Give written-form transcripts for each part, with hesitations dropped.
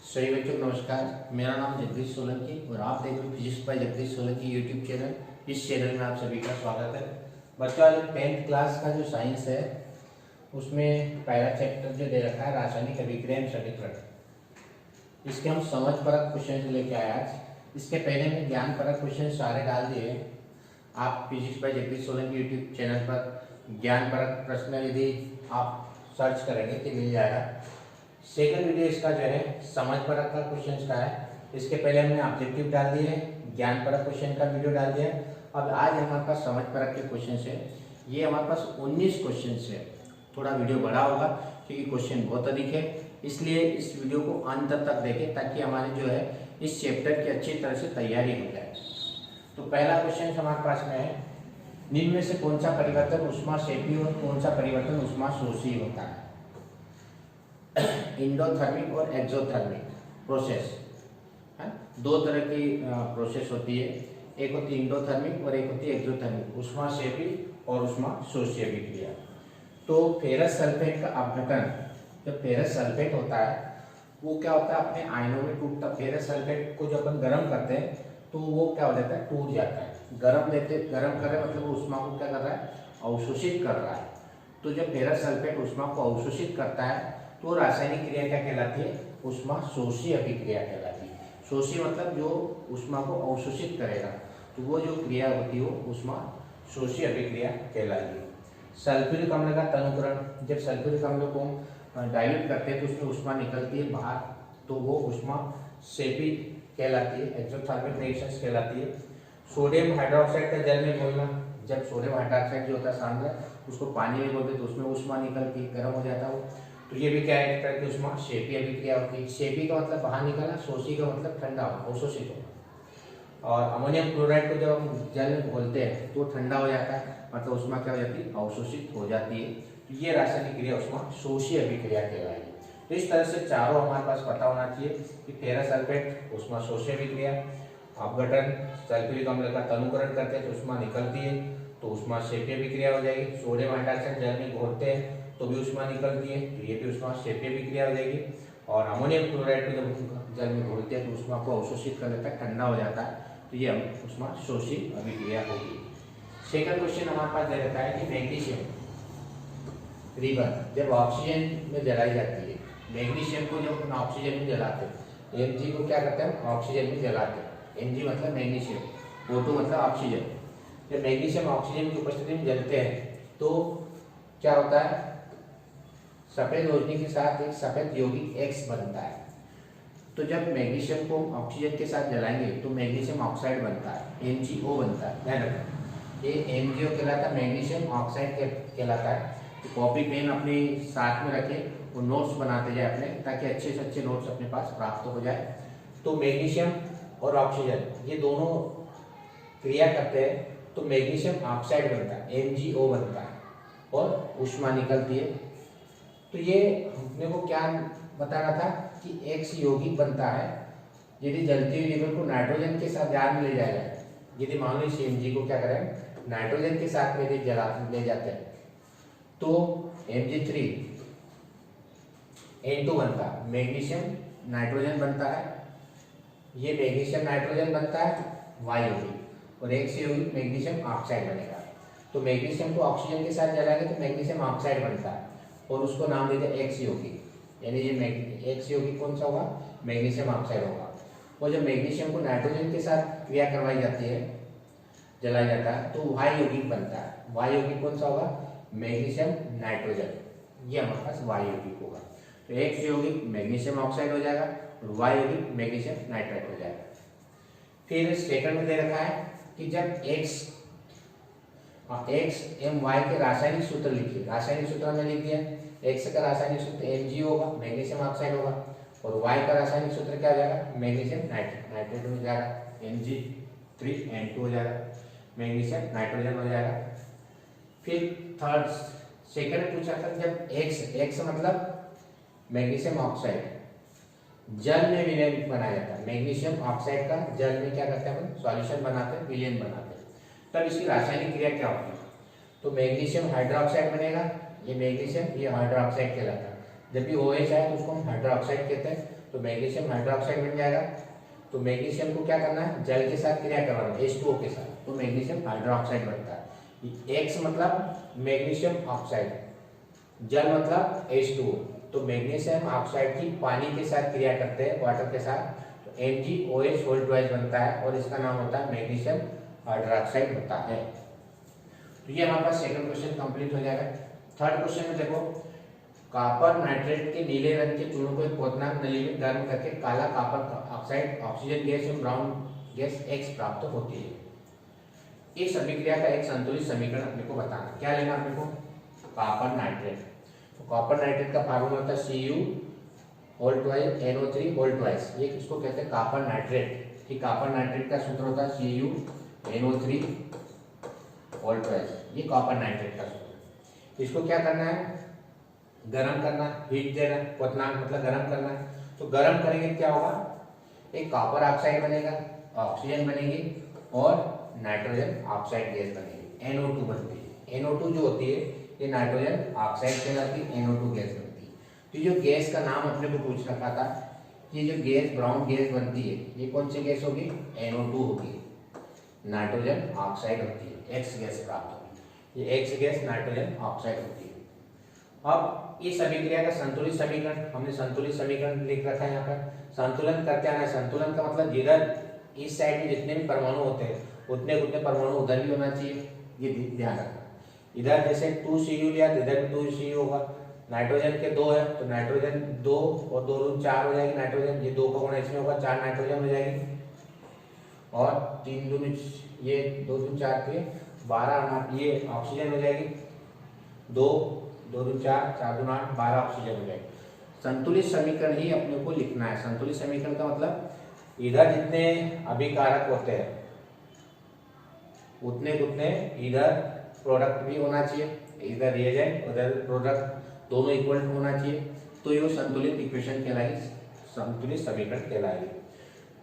सभी बच्चों को नमस्कार। मेरा नाम जगदीश सोलंकी और आप देख रहे हो physics bye Jagdish Solanki YouTube channel. इस चैनल में आप सभी का स्वागत है। बच्चों आज 10th क्लास का जो साइंस है उसमें पहला चैप्टर जो दे रखा है रासायनिक अभिक्रिया एवं समीकरण, इसके हम समझ परक क्वेश्चन लेके आए आज। इसके पहले में ज्ञान परक क्वेश्चन सारे डाल दिए। आप physics bye Jagdish Solanki YouTube channel पर ज्ञान परक प्रश्न यदि आप सर्च करेंगे तो मिल जाएगा। सेकंड वीडियो इसका जो है समझ परक का क्वेश्चन का है। इसके पहले हमने ऑब्जेक्टिव डाल दिए, ज्ञान परक क्वेश्चन का वीडियो डाल दिया। अब आज हमारे पास समझ परक के क्वेश्चन है। ये हमारे पास 19 क्वेश्चन है। थोड़ा वीडियो बड़ा होगा क्योंकि क्वेश्चन बहुत अधिक है, इसलिए इस वीडियो को अंत तक देखें ताकि हमारे जो है इस चैप्टर की अच्छी तरह से तैयारी हो जाए। तो पहला क्वेश्चन हमारे पास में है, निम्न में से कौन सा परिवर्तन उष्मा शेपी और कौन सा परिवर्तन उष्मा शोषी होता है? इंडोथर्मिक और एक्सोथर्मिक प्रोसेस है। दो तरह की प्रोसेस होती है, एक होती है इंडोथर्मिक और एक होती है एक्सोथर्मिक, उष्मा शेपी और उष्मा शोषी अभिक्रिया। तो फेरस सल्फेट का अपघटन, जब फेरस सल्फेट होता है वो क्या होता है, अपने आयनों में टूटता। फेरस सल्फेट को जब अपन गर्म करते हैं तो वो क्या हो जाता है, टूट जाता है। गर्म कर रहे मतलब वो उष्मा को क्या कर रहा है, अवशोषित कर रहा है। तो जब फेरस सल्फेट उष्मा को अवशोषित करता है तो रासायनिक क्रिया क्या कहलाती है, उष्मा शोषी अभिक्रिया कहलाती है। शोषी मतलब जो उष्मा को अवशोषित करेगा, तो वो जो क्रिया होती है वो उष्मा शोषी अभिक्रिया कहलाती है। सल्फ्यूरिक अम्ल का तनुकरण, जब सल्फ्यूरिक अम्ल को डाइल्यूट करते हैं तो उसमें उष्मा निकलती है बाहर, तो वो उष्मा शेपी कहलाती है, एक्सोथर्मिक रिएक्शंस कहलाती है। सोडियम हाइड्रोक्साइड का जल में घोलना, जब सोडियम हाइड्रोक्साइड जो होता है सांद्र उसको पानी में घोलते तो उसमें उष्मा निकलती है, गर्म हो जाता है वो, तो ये भी क्या है, एक तरह की उष्मा शेपी अभिक्रिया होती है। शेपी का मतलब बाहर निकलना, शोषी का मतलब ठंडा होना, अवशोषित होना। और अमोनियम क्लोराइड को जब हम जल में घोलते हैं तो ठंडा हो जाता है, मतलब उष्मा क्या हो जाती है, अवशोषित हो जाती है। तो ये रासायनिक क्रिया उष्मा शोषी अभिक्रिया कहलाएगी। तो इस तरह से चारों हमारे पास पता होना चाहिए कि फेरस सल्फेट उष्मा शोषी अभिक्रिया, अपघटन सल्फ्यूरिक अम्ल का तनुकरण करते हैं तो उष्मा निकलती है तो उष्मा शेपी अभिक्रिया हो जाएगी। सोडियम हाइड्रोक्साइड जल में घोलते हैं तो भी उष्मा निकलती है, तो ये भी उष्मा शेपी अभिक्रिया हो जाएगी। और अमोनियम क्लोराइड को जब जल में घोलते हैं तो उष्मा को अवशोषित कर लेता है, ठंडा हो जाता है, तो ये उष्मा शोषी अभिक्रिया होगी। सेकंड क्वेश्चन हमारे पास दे रखा है कि मैग्नीशियम रिबन जब ऑक्सीजन में जलाई जाती है, मैग्नीशियम को जब हम ऑक्सीजन में जलाते हैं, Mg को क्या करते हैं, ऑक्सीजन में जलाते हैं। Mg मतलब मैग्नीशियम, O2 मतलब ऑक्सीजन। जब मैग्नीशियम ऑक्सीजन की उपस्थिति में जलते हैं तो क्या होता है, सफेद रोशनी के साथ एक सफेद यौगिक X बनता है। तो जब मैग्नीशियम को ऑक्सीजन के साथ जलाएंगे तो मैग्नीशियम ऑक्साइड बनता है, MgO बनता है। ध्यान रखना ये MgO कहलाता है, मैग्नीशियम ऑक्साइड कहलाता है। तो कॉपी पेन अपने साथ में रखें और नोट्स बनाते जाए अपने, ताकि अच्छे से अच्छे नोट्स अपने पास प्राप्त हो जाए। तो मैग्नीशियम और ऑक्सीजन ये दोनों क्रिया करते हैं तो मैग्नीशियम ऑक्साइड बनता है, MgO बनता है और उष्मा निकलती है। तो ये हमने को क्या बताना था कि X यौगिक बनता है यदि जलती हुई रिबन को नाइट्रोजन के साथ जार में ले जाया जाए। यदि मान लो इस Mg को क्या करें, नाइट्रोजन के साथ में यदि ले जाते हैं तो Mg3 N2 बनता है, मैग्नीशियम नाइट्रोजन बनता है, ये मैग्नीशियम नाइट्रोजन बनता है Y यौगिक, और X यौगिक मैग्नीशियम ऑक्साइड बनेगा। तो मैग्नीशियम को ऑक्सीजन के साथ जलाएंगे तो मैग्नीशियम ऑक्साइड बनता है और उसको नाम देते हैं X यौगिक, यानी ये X यौगिक कौन सा होगा, मैग्नीशियम ऑक्साइड होगा। और जब मैग्नीशियम को नाइट्रोजन के साथ क्रिया करवाई जाती है, जलाया जाता है, तो Y यौगिक बनता है। Y यौगिक कौन सा होगा, मैग्नीशियम नाइट्रोजन, ये हमारे पास Y यौगिक होगा। तो X यौगिक मैग्नीशियम ऑक्साइड हो जाएगा और Y यौगिक मैग्नीशियम नाइट्रेट हो जाएगा। फिर सेकंड में दे रखा है कि जब X My के रासायनिक सूत्र लिखिए। रासायनिक सूत्र में लिख दिया, X का रासायनिक सूत्र Mg होगा, मैग्नीशियम ऑक्साइड होगा, और Y का रासायनिक सूत्र क्या हो जाएगा, मैग्नीशियम नाइट्रेट हो जाएगा, Mg3N2 हो जाएगा, मैग्नीशियम नाइट्रोजन हो जाएगा। फिर थर्ड सेकंड में पूछा था, जब X मतलब मैग्नीशियम ऑक्साइड जल में विलयन बनाया जाता है, मैग्नीशियम ऑक्साइड का जल में क्या करते हैं, सॉल्यूशन बनाते हैं, विलयन बनाते हैं, तब इसकी रासायनिक क्रिया क्या होती है। तो मैग्नीशियम हाइड्रोक्साइड बनेगा, ये मैग्नीशियम ये हाइड्रोक्साइड कहलाता है। जब भी OH आए तो उसको हम हाइड्रोक्साइड कहते हैं, तो मैग्नीशियम हाइड्रोक्साइड बन जाएगा। तो मैग्नीशियम को क्या करना है, जल के साथ क्रिया करवाना, H2O के साथ, तो मैग्नीशियम हाइड्रोक्साइड बनता है। X मतलब मैग्नीशियम ऑक्साइड, जल मतलब H2O, तो मैग्नीशियम ऑक्साइड की पानी के साथ क्रिया करते हैं, वाटर के साथ, तो MgOH होल ट्वाइस बनता है और इसका नाम होता है मैग्नीशियम हाइड्रोक्साइड होता है। तो ये हमारे पास सेकंड क्वेश्चन कंप्लीट हो जाएगा। थर्ड क्वेश्चन में देखो, कॉपर नाइट्रेट के नीले रंग के चूर्ण को एक क्वथनांक नली में गर्म करके काला कॉपर ऑक्साइड ऑक्सीजन गैस एवं ब्राउन गैस X प्राप्त होती है। इस अभिक्रिया का एक संतुलित समीकरण अपने को बताना। क्या लेना अपने को, कॉपर नाइट्रेट। तो कॉपर नाइट्रेट का फार्मूला होता है Cu whole twice NO3 whole twice, ये किसको कहते हैं, कॉपर नाइट्रेट। कि कॉपर नाइट्रेट का सूत्र होता है Cu NO3 होल ट्वाइस, ये कॉपर नाइट्रेट का सूत्र। इसको क्या करना है, गरम करना, हीट देना, क्वथनांक मतलब गरम करना। तो गरम करेंगे क्या होगा, एक कॉपर ऑक्साइड बनेगा, ऑक्सीजन बनेगी और नाइट्रोजन ऑक्साइड गैस बनेगी, NO2 बनती है। NO2 जो होती है ये नाइट्रोजन ऑक्साइड कहलाती है, NO2 गैस बनती है। तो ये जो गैस का नाम अपने को पूछ रखा था, ये जो गैस ब्राउन गैस बनती है ये कौन सी गैस होगी, NO2 होगी, नाइट्रोजन ऑक्साइड होती है, X गैस प्राप्त होगी। ये X गैस नाइट्रोजन ऑक्साइड होती है। अब इस अभिक्रिया का संतुलित समीकरण, हमने संतुलित समीकरण लिख रखा है यहाँ पर। संतुलन करके आना है, संतुलन का मतलब जिधर इस साइड में जितने भी परमाणु होते हैं उतने उतने परमाणु उधर भी होना चाहिए, ये ध्यान रखना। इधर जैसे 2Cu लिया तो इधर भी 2Cu होगा। नाइट्रोजन के 2 है तो नाइट्रोजन 2 और 2 दूनी 4 हो जाएगी नाइट्रोजन, ये 2 का गुणा इसमें होगा, 4 नाइट्रोजन हो जाएगी। और 3 दूनी ये 2 दूनी 4 के 12 ये ऑक्सीजन हो जाएगी, 2 दूनी 4 4 दूनी 8 12 ऑक्सीजन हो जाएगी। संतुलित समीकरण ही अपने को लिखना है। संतुलित समीकरण का मतलब इधर जितने अभिकारक होते हैं उतने उतने इधर प्रोडक्ट भी होना चाहिए, इधर रिएजेंट उधर प्रोडक्ट दोनों इक्वल होना चाहिए, तो ये संतुलित इक्वेशन कहलाएगी, संतुलित समीकरण कहलाएगी।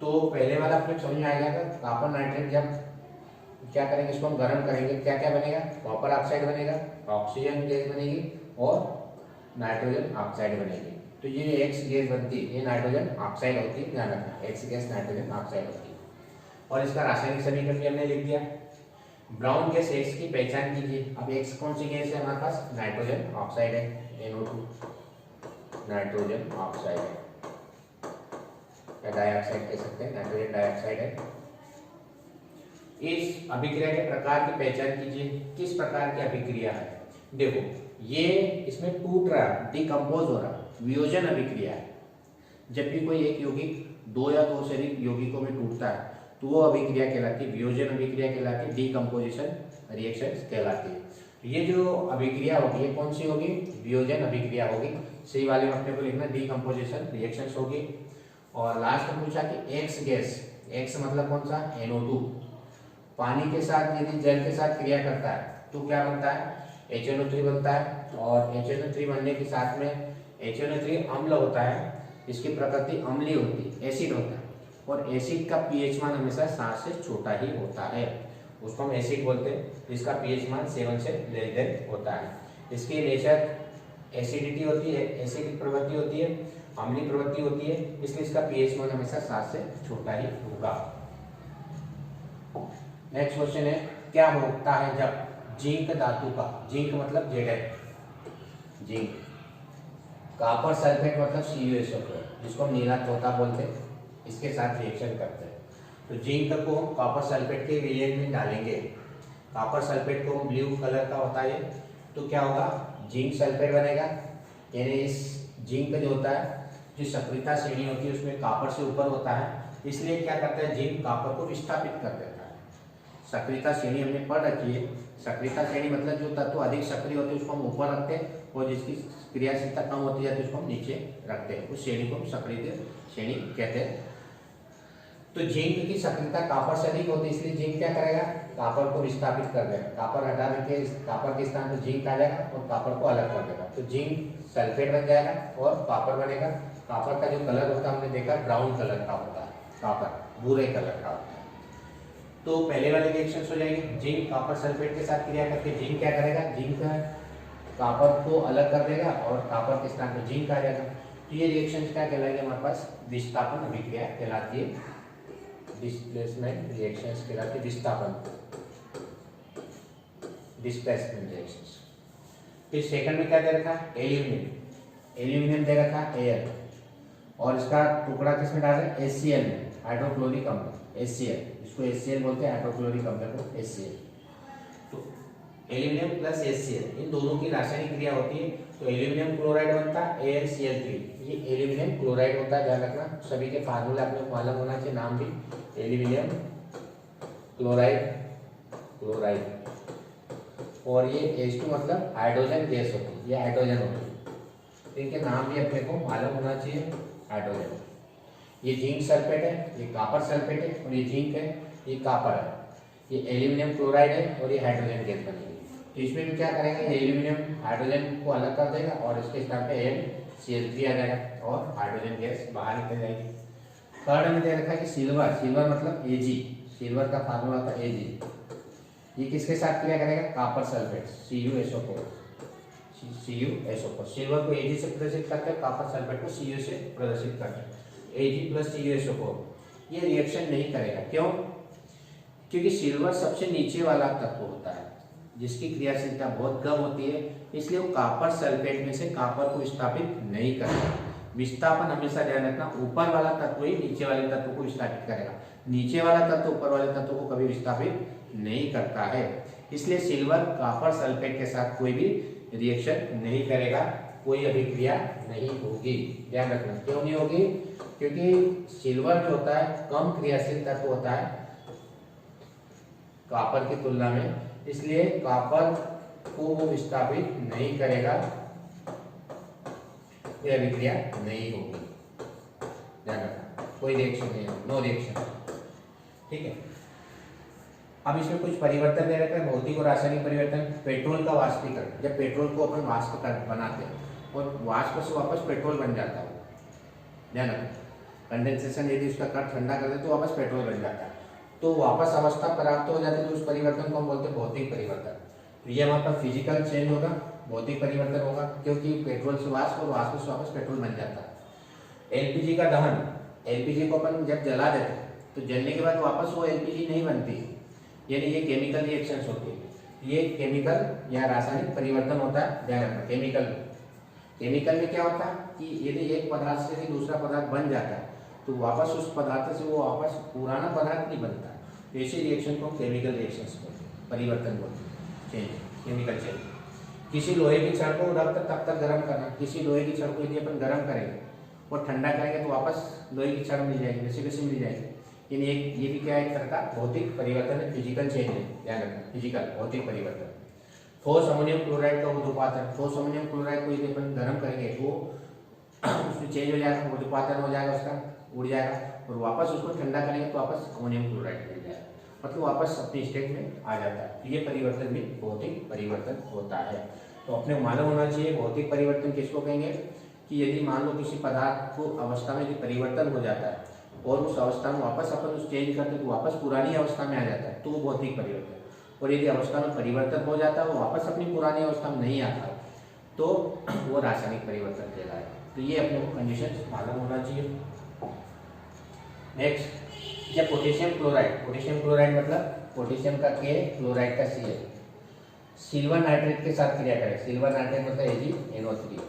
तो पहले वाला आपको समझ में आ गया था, कॉपर नाइट्रेट जब क्या करेंगे, इसको हम गर्म करेंगे, क्या क्या बनेगा, कॉपर ऑक्साइड बनेगा, ऑक्सीजन गैस बनेगी और नाइट्रोजन ऑक्साइड बनेगी। तो ये X गैस बनती है, ये नाइट्रोजन ऑक्साइड होती है, ध्यान रखना, X गैस नाइट्रोजन ऑक्साइड होती है। और इसका रासायनिक समीकरण भी हमने लिख दिया। ब्राउन गैस X की पहचान कीजिए। अब X कौन सी गैस है हमारे पास, नाइट्रोजन ऑक्साइड है, NO2 नाइट्रोजन ऑक्साइड है, या डाइऑक्साइड कह सकते हैं, नाइट्रोजन डाइऑक्साइड है। इस अभिक्रिया के प्रकार की पहचान कीजिए, किस प्रकार की अभिक्रिया है। देखो ये इसमें टूट रहा है, डिकम्पोज हो रहा है, वियोजन अभिक्रिया है। जब भी कोई एक यौगिक 2 या 2 से अधिक यौगिकों में टूटता है तो वो अभिक्रिया कहलाती है वियोजन अभिक्रिया कहलाती है, डिकम्पोजिशन रिएक्शन कहलाती है। ये जो अभिक्रिया होगी ये कौन सी होगी, वियोजन अभिक्रिया होगी। सही वाले में अपने को लिखना डिकम्पोजिशन रिएक्शंस होगी। और लास्ट में पूछा कि X गैस, X मतलब कौन सा, NO2, पानी के साथ यदि जल के साथ क्रिया करता है तो क्या बनता है, HNO3 बनता है। और HNO3 बनने के साथ में HNO3 अम्ल होता है, इसकी प्रकृति अम्लीय होती है, एसिड होता है। और एसिड का pH मान हमेशा 7 से छोटा ही होता है, उसको हम एसिड बोलते हैं, जिसका pH मान 7 से लेस देन होता है। इसकी नेचर एसिडिटी होती है, एसिडिक प्रवृत्ति होती है, अम्लीय प्रवृत्ति होती है, इसलिए इसका pH मान हमेशा 7 से छोटा ही होगा। नेक्स्ट क्वेश्चन है, क्या होता है जब जिंक धातु का, जिंक मतलब Zn, जिंक, कॉपर सल्फेट मतलब CuSO4, जिसको हम नीला तोता बोलते हैं, इसके साथ रिएक्शन करते हैं। तो जिंक को हम कॉपर सल्फेट के रिएजेंट में डालेंगे, कॉपर सल्फेट को ब्लू कलर का होता है, तो क्या होगा, जिंक सल्फेट बनेगा। यानी इस जिंक जो होता है, जो सक्रियता श्रेणी होती है उसमें कॉपर से ऊपर होता है, इसलिए क्या करता है, जिंक कॉपर को विस्थापित कर देता है। सक्रियता श्रेणी हमने पढ़ रखी है, सक्रियता श्रेणी मतलब जो तत्व अधिक सक्रिय होते हैं उसको हम ऊपर रखते हैं और जिसकी क्रियाशीलता कम होती जाती है उसको हम नीचे रखते हैं, उस श्रेणी को हम सक्रिय श्रेणी कहते हैं। तो जिंक की सक्रियता कॉपर से अधिक होती है, इसलिए जिंक क्या करेगा, कॉपर को विस्थापित कर देगा, कॉपर हटा के कॉपर के स्थान पर जिंक आ जाएगा और कॉपर को अलग कर देगा, तो जिंक सल्फेट बन जाएगा और कॉपर बनेगा। कॉपर का जो कलर होता है हमने देखा ब्राउन कलर का होता है, कॉपर भूरे कलर का होता है। तो पहले वाले रिएक्शंस हो जाएंगे, जिंक कॉपर सल्फेट के साथ क्रिया करके जिंक क्या करेगा, जिंक कॉपर को अलग कर देगा और कॉपर के स्थान पर जिंक आ जाएगा। तो ये रिएक्शन क्या कहलाएगी हमारे पास, विस्थापन अभिक्रिया कहलाती है, डिस्प्लेसमेंट रिएक्शंस कहलाती है, विस्थापन डिस्प्लेसमेंट रिएक्शंस। फिर सेकंड में क्या दे रखा है, एल्यूमिनियम, एल्यूमिनियम दे रखा है एयर, और इसका टुकड़ा किसमें डाल रहे हैं, HCl में, हाइड्रोक्लोरिक अम्ल, HCl, इसको HCl बोलते हैं, हाइड्रोक्लोरिक अम्ल को HCl। तो एल्यूमिनियम प्लस HCl इन दोनों की रासायनिक क्रिया होती है, तो एल्यूमिनियम क्लोराइड बनता है AlCl3, ये एल्यूमिनियम क्लोराइड होता है, ध्यान रखना, सभी के फार्मूले आपको मालूम होना चाहिए, नाम भी, एल्यूमिनियम क्लोराइड, क्लोराइड, और ये H2 मतलब हाइड्रोजन गैस होती है, ये हाइड्रोजन होती है, इनके नाम भी अपने को मालूम होना चाहिए, हाइड्रोजन। ये जिंक सल्फेट है, ये कॉपर सल्फेट है, और ये जिंक है, ये कॉपर है, ये एल्यूमिनियम क्लोराइड है, और ये हाइड्रोजन गैस बनेगी। तो इसमें भी क्या करेंगे, एल्यूमिनियम हाइड्रोजन को अलग कर देगा और इसके स्थान पे AlCl3 आ जाएगा और हाइड्रोजन गैस बाहर निकल जाएगी। थर्ड में दे रखा है कि सिल्वर, सिल्वर मतलब Ag, सिल्वर का फार्मूला होता है Ag, ये किसके साथ क्रिया करेगा, copper sulphate CuSO4, CuSO4, silver को Ag से प्रदर्शित करते हैं, कॉपर सल्फेट को Cu से प्रदर्शित करते हैं, Ag प्लस CuSO4। ये रिएक्शन नहीं करेगा, क्यों, क्योंकि सिल्वर सबसे नीचे वाला तत्व होता है जिसकी क्रियाशीलता बहुत कम होती है, इसलिए वो कॉपर सल्फेट में से कॉपर को विस्थापित नहीं करता। विस्थापन हमेशा ध्यान रखना, ऊपर वाला तत्व ही नीचे वाले तत्व को विस्थापित करेगा, नीचे वाला तत्व ऊपर वाले तत्व को कभी विस्थापित नहीं करता है, इसलिए सिल्वर कॉपर सल्फेट के साथ कोई भी रिएक्शन नहीं करेगा, कोई अभिक्रिया नहीं होगी, ध्यान रखना। क्यों नहीं होगी, क्योंकि सिल्वर जो होता है कम क्रियाशील तत्व होता है कॉपर की तुलना में, इसलिए कॉपर को वो विस्थापित नहीं करेगा, कोई अभिक्रिया नहीं होगी, ध्यान रखना, कोई रिएक्शन नहीं होगा, नो रिएक्शन, ठीक है। अब इसमें कुछ परिवर्तन दे रखा है, भौतिक और रासायनिक परिवर्तन। पेट्रोल का वाष्पीकरण, जब पेट्रोल को अपन वाष्प बनाते हैं और वाष्प से वापस पेट्रोल बन जाता है, ध्यान रखना, कंडेंसेशन यदि उसका कट ठंडा कर दे तो वापस पेट्रोल बन जाता है, तो वापस अवस्था प्राप्त हो जाती है, तो उस परिवर्तन को हम बोलते हैं भौतिक परिवर्तन। तो ये हमारे पास फिजिकल चेंज होगा, भौतिक परिवर्तन होगा, क्योंकि पेट्रोल से वाष्प और वाष्प से वापस पेट्रोल बन जाता है। एलपीजी का दहन, एलपीजी को अपन जब जला देते हैं तो जलने के बाद वापस वो एलपीजी नहीं बनती, यानी ये केमिकल रिएक्शंस होती है, ये केमिकल या रासायनिक परिवर्तन होता है, ध्यान रखना। केमिकल में क्या होता है कि यदि एक पदार्थ से दूसरा पदार्थ बन जाता है तो वापस उस पदार्थ से वो वापस पुराना पदार्थ नहीं बनता, ऐसे रिएक्शन को केमिकल रिएक्शंस बोलते हैं, परिवर्तन बोलते हैं, चेंज, केमिकल चेंज। किसी लोहे की छड़ को तब तक गर्म करना, किसी लोहे की छड़ को यदि अपन गर्म करेंगे और ठंडा करेंगे तो वापस लोहे की छड़ मिल जाएगी, वैसे वैसे मिल जाएगी, यानी ये भी क्या है, एक तरह का भौतिक परिवर्तन है, फिजिकल चेंज है, ध्यान रखना, फिजिकल भौतिक परिवर्तन। ठोस अमोनियम क्लोराइड का उर्ध्वपातन, ठोस अमोनियम क्लोराइड को यदि अपन गर्म करेंगे तो उसमें चेंज हो जाएगा, उर्ध्वपातन हो जाएगा, उसका उड़ जाएगा, और वापस उसको ठंडा करेंगे तो वापस अमोनियम क्लोराइड मिल जाएगा, मतलब वापस अपनी स्टेट में आ जाता है। तो ये परिवर्तन भी भौतिक परिवर्तन होता है। तो अपने मालूम होना चाहिए भौतिक परिवर्तन किसको कहेंगे, कि यदि मान लो किसी पदार्थ को अवस्था में यदि परिवर्तन हो जाता है और उस अवस्था में वापस अपन उस चेंज करते तो वापस पुरानी अवस्था में आ जाता है, तो वो भौतिक परिवर्तन। और यदि अवस्था में परिवर्तन हो जाता है वो वापस अपनी पुरानी अवस्था में नहीं आता तो वो रासायनिक परिवर्तन कहलाएगा। तो ये अपने को कंडीशन मालूम होना चाहिए। नेक्स्ट, या पोटेशियम क्लोराइड, पोटेशियम क्लोराइड मतलब पोटेशियम का के, क्लोराइड का Cl, सिल्वर नाइट्रेट के साथ क्रिया करें, सिल्वर नाइट्रेट मतलब AgNO3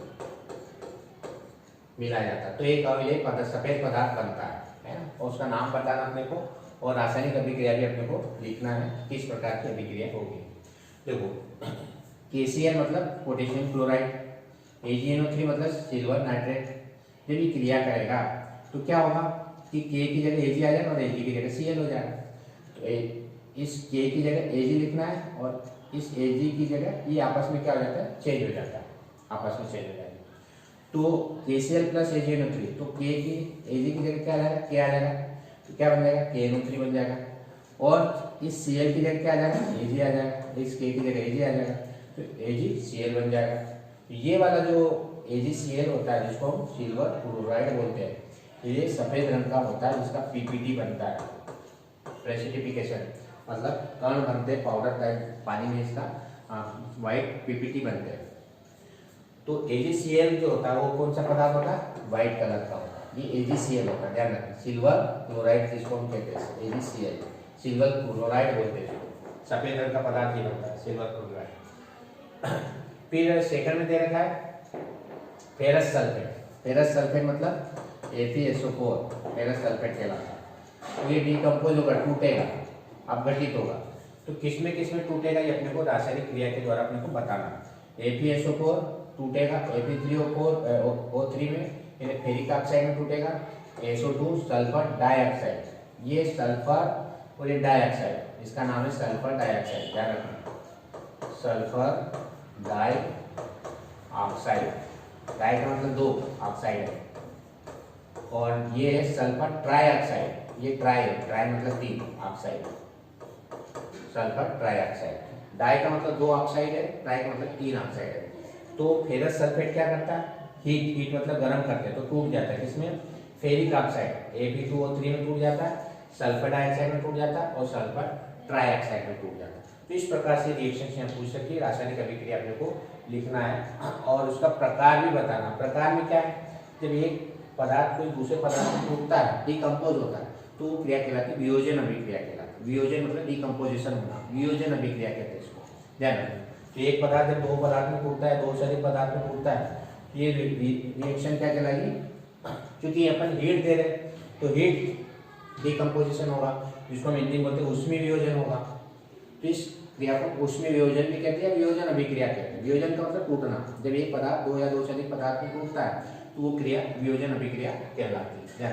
मिलाया जाता है तो एक अवयव सफेद पदार्थ बनता है ना, और उसका नाम बताना अपने को, और रासायनिक अभिक्रिया भी अपने को लिखना है, किस प्रकार की अभिक्रिया होगी। देखो, KCl मतलब पोटेशियम क्लोराइड, AgNO3 मतलब सिल्वर नाइट्रेट, जब ये क्रिया करेगा तो क्या होगा कि K की जगह Ag आ जाएगा और Ag की जगह Cl हो जाएगा। तो इस K की जगह Ag लिखना है और इस Ag की जगह ये आपस में क्या हो जाता है, चेंज हो जाता है, आपस में चेंज हो जाएगा। तो KCl प्लस AgNO3, तो K की Ag की जगह क्या आ जाएगा, K आ जाएगा, तो क्या बन जाएगा, KNO3 बन जाएगा, और इस Cl की जगह क्या आ जाएगा, Ag आ जाएगा, इस K की जगह Ag आ जाएगा, तो AgCl बन जाएगा। तो ये वाला जो AgCl होता है जिसको हम सिल्वर क्लोराइड बोलते हैं, ये सफेद रंग का होता है, जिसका PPT बनता है, प्रेसिपिटेशन मतलब कण बनते हैं पाउडर टाइप पानी में, इसका व्हाइट PPT बनते हैं। तो AgCl जो होता है वो कौन सा पदार्थ होता है, व्हाइट कलर का होता है, ये AgCl होता है, ध्यान रखना। सिल्वर क्लोराइड जिसको हम कहते हैं AgCl, सिल्वर क्लोराइड बोलते हैं, सफेद रंग का पदार्थ ये होता है सिल्वर क्लोराइड। फिर सेकंड में दे रखा है फेरस सल्फेट। फेरस सल्फेट मतलब FeSO4 फेरस सल्फेट कहलाता है। तो ये डिकम्पोज होगा, टूटेगा, अपघटित होगा। तो किसमें किसमें टूटेगा ये अपने को रासायनिक क्रिया के द्वारा अपने को बताना। FeSO4 टूटेगा Fe3O3 में, यानी फेरिक ऑक्साइड में टूटेगा। SO2 सल्फर डाइऑक्साइड, ये सल्फर और ये डाइऑक्साइड, इसका नाम है सल्फर डाइऑक्साइड, ध्यान रखना। सल्फर डाई ऑक्साइड, डाई का मतलब दो, ऑक्साइड है। और ये है सल्फर ट्राइऑक्साइड, ये ट्राई है, ट्राई मतलब तीन, ऑक्साइड, सल्फर ट्राइऑक्साइड। डाई का मतलब दो ऑक्साइड है, ट्राई का मतलब तीन ऑक्साइड है। तो फेरस सल्फेट क्या करता है, हीट मतलब गर्म करते हैं तो टूट जाता है। किसमें, फेरिक ऑक्साइड Fe2O3 में टूट जाता है, सल्फर डाइऑक्साइड में टूट जाता है और सल्फर ट्राइऑक्साइड में टूट जाता है। तो इस प्रकार से रिएक्शन से हम पूछ सकते हैं, रासायनिक अभिक्रिया अपने को लिखना है और उसका प्रकार भी बताना। प्रकार में क्या है, जब एक पदार्थ कोई दूसरे पदार्थ में टूटता है, डिकम्पोज होता है, तो वो क्रिया कहलाती है वियोजन अभिक्रिया कहलाती है। वियोजन मतलब डिकम्पोजिशन होना, वियोजन अभिक्रिया कहते हैं इसको, ध्यान रखना। तो एक पदार्थ जब दो पदार्थ में टूटता है, दो से अधिक पदार्थ में टूटता है, ये रिएक्शन क्या कहलाएगी, क्योंकि अपन हीट दे रहे हैं तो हीट डिकम्पोजिशन होगा, जिसको हम हिंदी में बोलते हैं ऊष्मीय वियोजन होगा। तो इस क्रिया को ऊष्मीय वियोजन भी कहते हैं, वियोजन अभिक्रिया कहते हैं। वियोजन का मतलब टूटना, जब एक पदार्थ दो या दो से अधिक पदार्थ में टूटता है तो वो क्रिया वियोजन अभिक्रिया कहलाती है।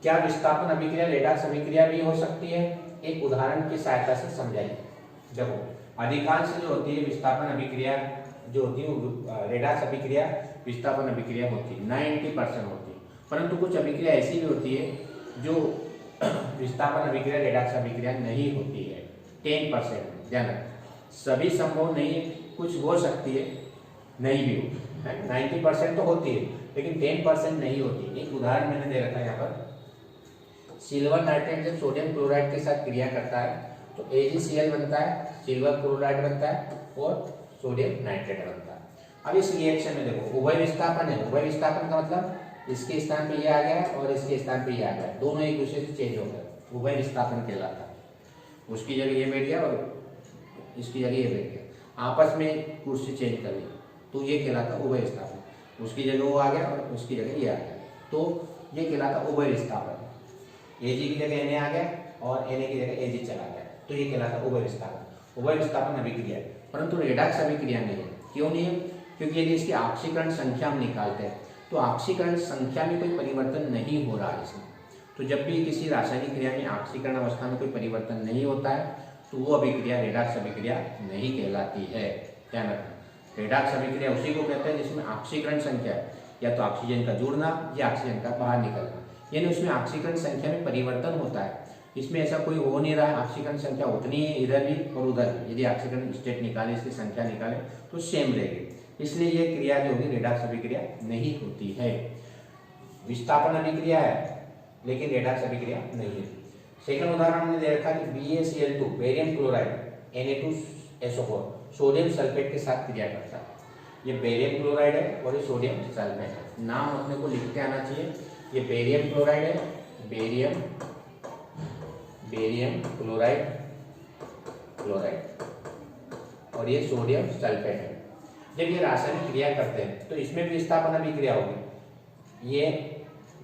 क्या विस्थापन अभिक्रिया रेडॉक्स अभिक्रिया भी हो सकती है? एक उदाहरण की सहायता से समझाइए। देखो, अधिकांश जो होती है विस्थापन अभिक्रिया जो होती है वो रेडॉक्स अभिक्रिया विस्थापन अभिक्रिया होती है, 90% होती है। परंतु कुछ अभिक्रिया ऐसी भी होती है जो विस्थापन अभिक्रिया रेडॉक्स अभिक्रिया नहीं होती है, 10%। ध्यान रखें, सभी संभव नहीं है, कुछ हो सकती है, नहीं भी होती है। 90% तो होती है लेकिन 10% नहीं होती। एक उदाहरण मैंने दे रखा है यहाँ पर, सिल्वर नाइट्रेट जब सोडियम क्लोराइड के साथ क्रिया करता है तो AgCl बनता है, सिल्वर क्लोराइड बनता है और सोडियम नाइट्रेट बनता है। अब इस रिएक्शन में देखो उभय विस्थापन है। उभय विस्थापन का मतलब इसके स्थान पे ये आ गया और इसके स्थान पे ये आ गया, दोनों एक दूसरे से चेंज हो गए, उभय विस्थापन कहलाता है। उसकी जगह ये बैठ गया और इसकी जगह ये बैठ गया, आपस में कुर्सी चेंज कर ली, तो ये कहलाता उभय विस्थापन। उसकी जगह वो आ गया और उसकी जगह ये आ गया, तो ये कहलाता उभय विस्थापन। Ag की जगह Na आ गया और Na की जगह Ag चला गया, तो ये कहलाता उभय विस्थापन। उभय विस्थापन अभिक्रिया है, परंतु रेडॉक्स अभिक्रिया नहीं है। क्यों नहीं है? क्योंकि यदि इसकी ऑक्सीकरण संख्या हम निकालते हैं तो ऑक्सीकरण संख्या में कोई परिवर्तन नहीं हो रहा है इसमें। तो जब भी किसी रासायनिक क्रिया में ऑक्सीकरण अवस्था में कोई परिवर्तन नहीं होता है तो वो अभिक्रिया रेडॉक्स अभिक्रिया नहीं कहलाती है, ध्यान रखना। रेडॉक्स अभिक्रिया उसी को कहते हैं जिसमें ऑक्सीकरण संख्या या तो ऑक्सीजन का जुड़ना या ऑक्सीजन का बाहर निकलना, यानी उसमें ऑक्सीकरण संख्या में परिवर्तन होता है। इसमें ऐसा कोई हो नहीं रहा है, ऑक्सीकरण संख्या उतनी है इधर भी और उधर भी। यदि ऑक्सीकरण स्टेट निकाले, इसकी संख्या निकाले तो सेम रहेगी, इसलिए ये क्रिया जो होगी रेडॉक्स अभिक्रिया नहीं होती है। विस्थापन अभिक्रिया है लेकिन रेडॉक्स अभिक्रिया नहीं है। सेकंड उदाहरण हमने दे रखा कि BaCl2 barium chloride Na2SO4 sodium sulphate के साथ क्रिया करता है। ये बेरियम क्लोराइड है और ये सोडियम सल्फेट है। नाम अपने को लिखते आना चाहिए। ये बेरियम क्लोराइड है, बेरियम क्लोराइड और ये सोडियम सल्फेट है। जब ये रासायनिक क्रिया करते हैं तो इसमें भी विस्थापन अभिक्रिया होगी। ये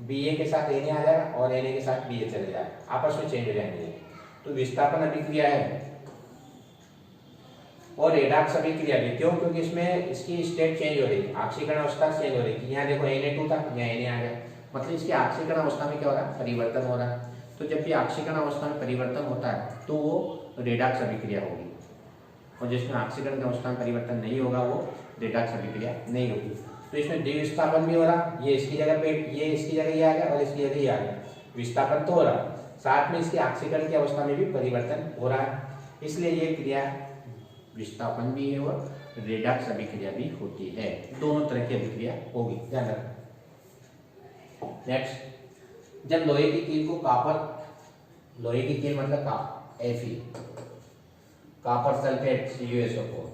Ba के साथ Na आ जाएगा और Na के साथ Ba चले जाएगा, आपस में चेंज हो जाएंगे, तो विस्थापन अभिक्रिया है। और रेडॉक्स अभिक्रिया भी, क्यों? क्योंकि इसमें इसकी स्टेट चेंज हो रही है, ऑक्सीकरण अवस्था चेंज हो रही है। यहाँ देखो Na2 था, यहाँ Na आ गया, मतलब इसकी ऑक्सीकरण अवस्था में क्या हो रहा है, परिवर्तन हो रहा है। तो जब भी ऑक्सीकरण अवस्था में परिवर्तन होता है तो वो रेडॉक्स अभिक्रिया होगी, और जिसमें ऑक्सीकरण की अवस्था में परिवर्तन नहीं होगा वो रेडॉक्स अभिक्रिया नहीं होगी। तो इसमें द्विविस्थापन भी हो रहा, ये इसकी जगह पे ये इसकी जगह ये आ गया और इसकी जगह ये आ गया, विस्थापन तो हो रहा, साथ में इसकी ऑक्सीकरण की अवस्था में भी परिवर्तन हो रहा है, इसलिए ये क्रिया विस्थापन भी है और रेडॉक्स अभिक्रिया भी होती है। दोनों तरह की अभिक्रिया होगी, ध्यान रखना। नेक्स्ट, जब लोहे की कील को लोहे की कील मतलब Fe कॉपर सल्फेट CuSO4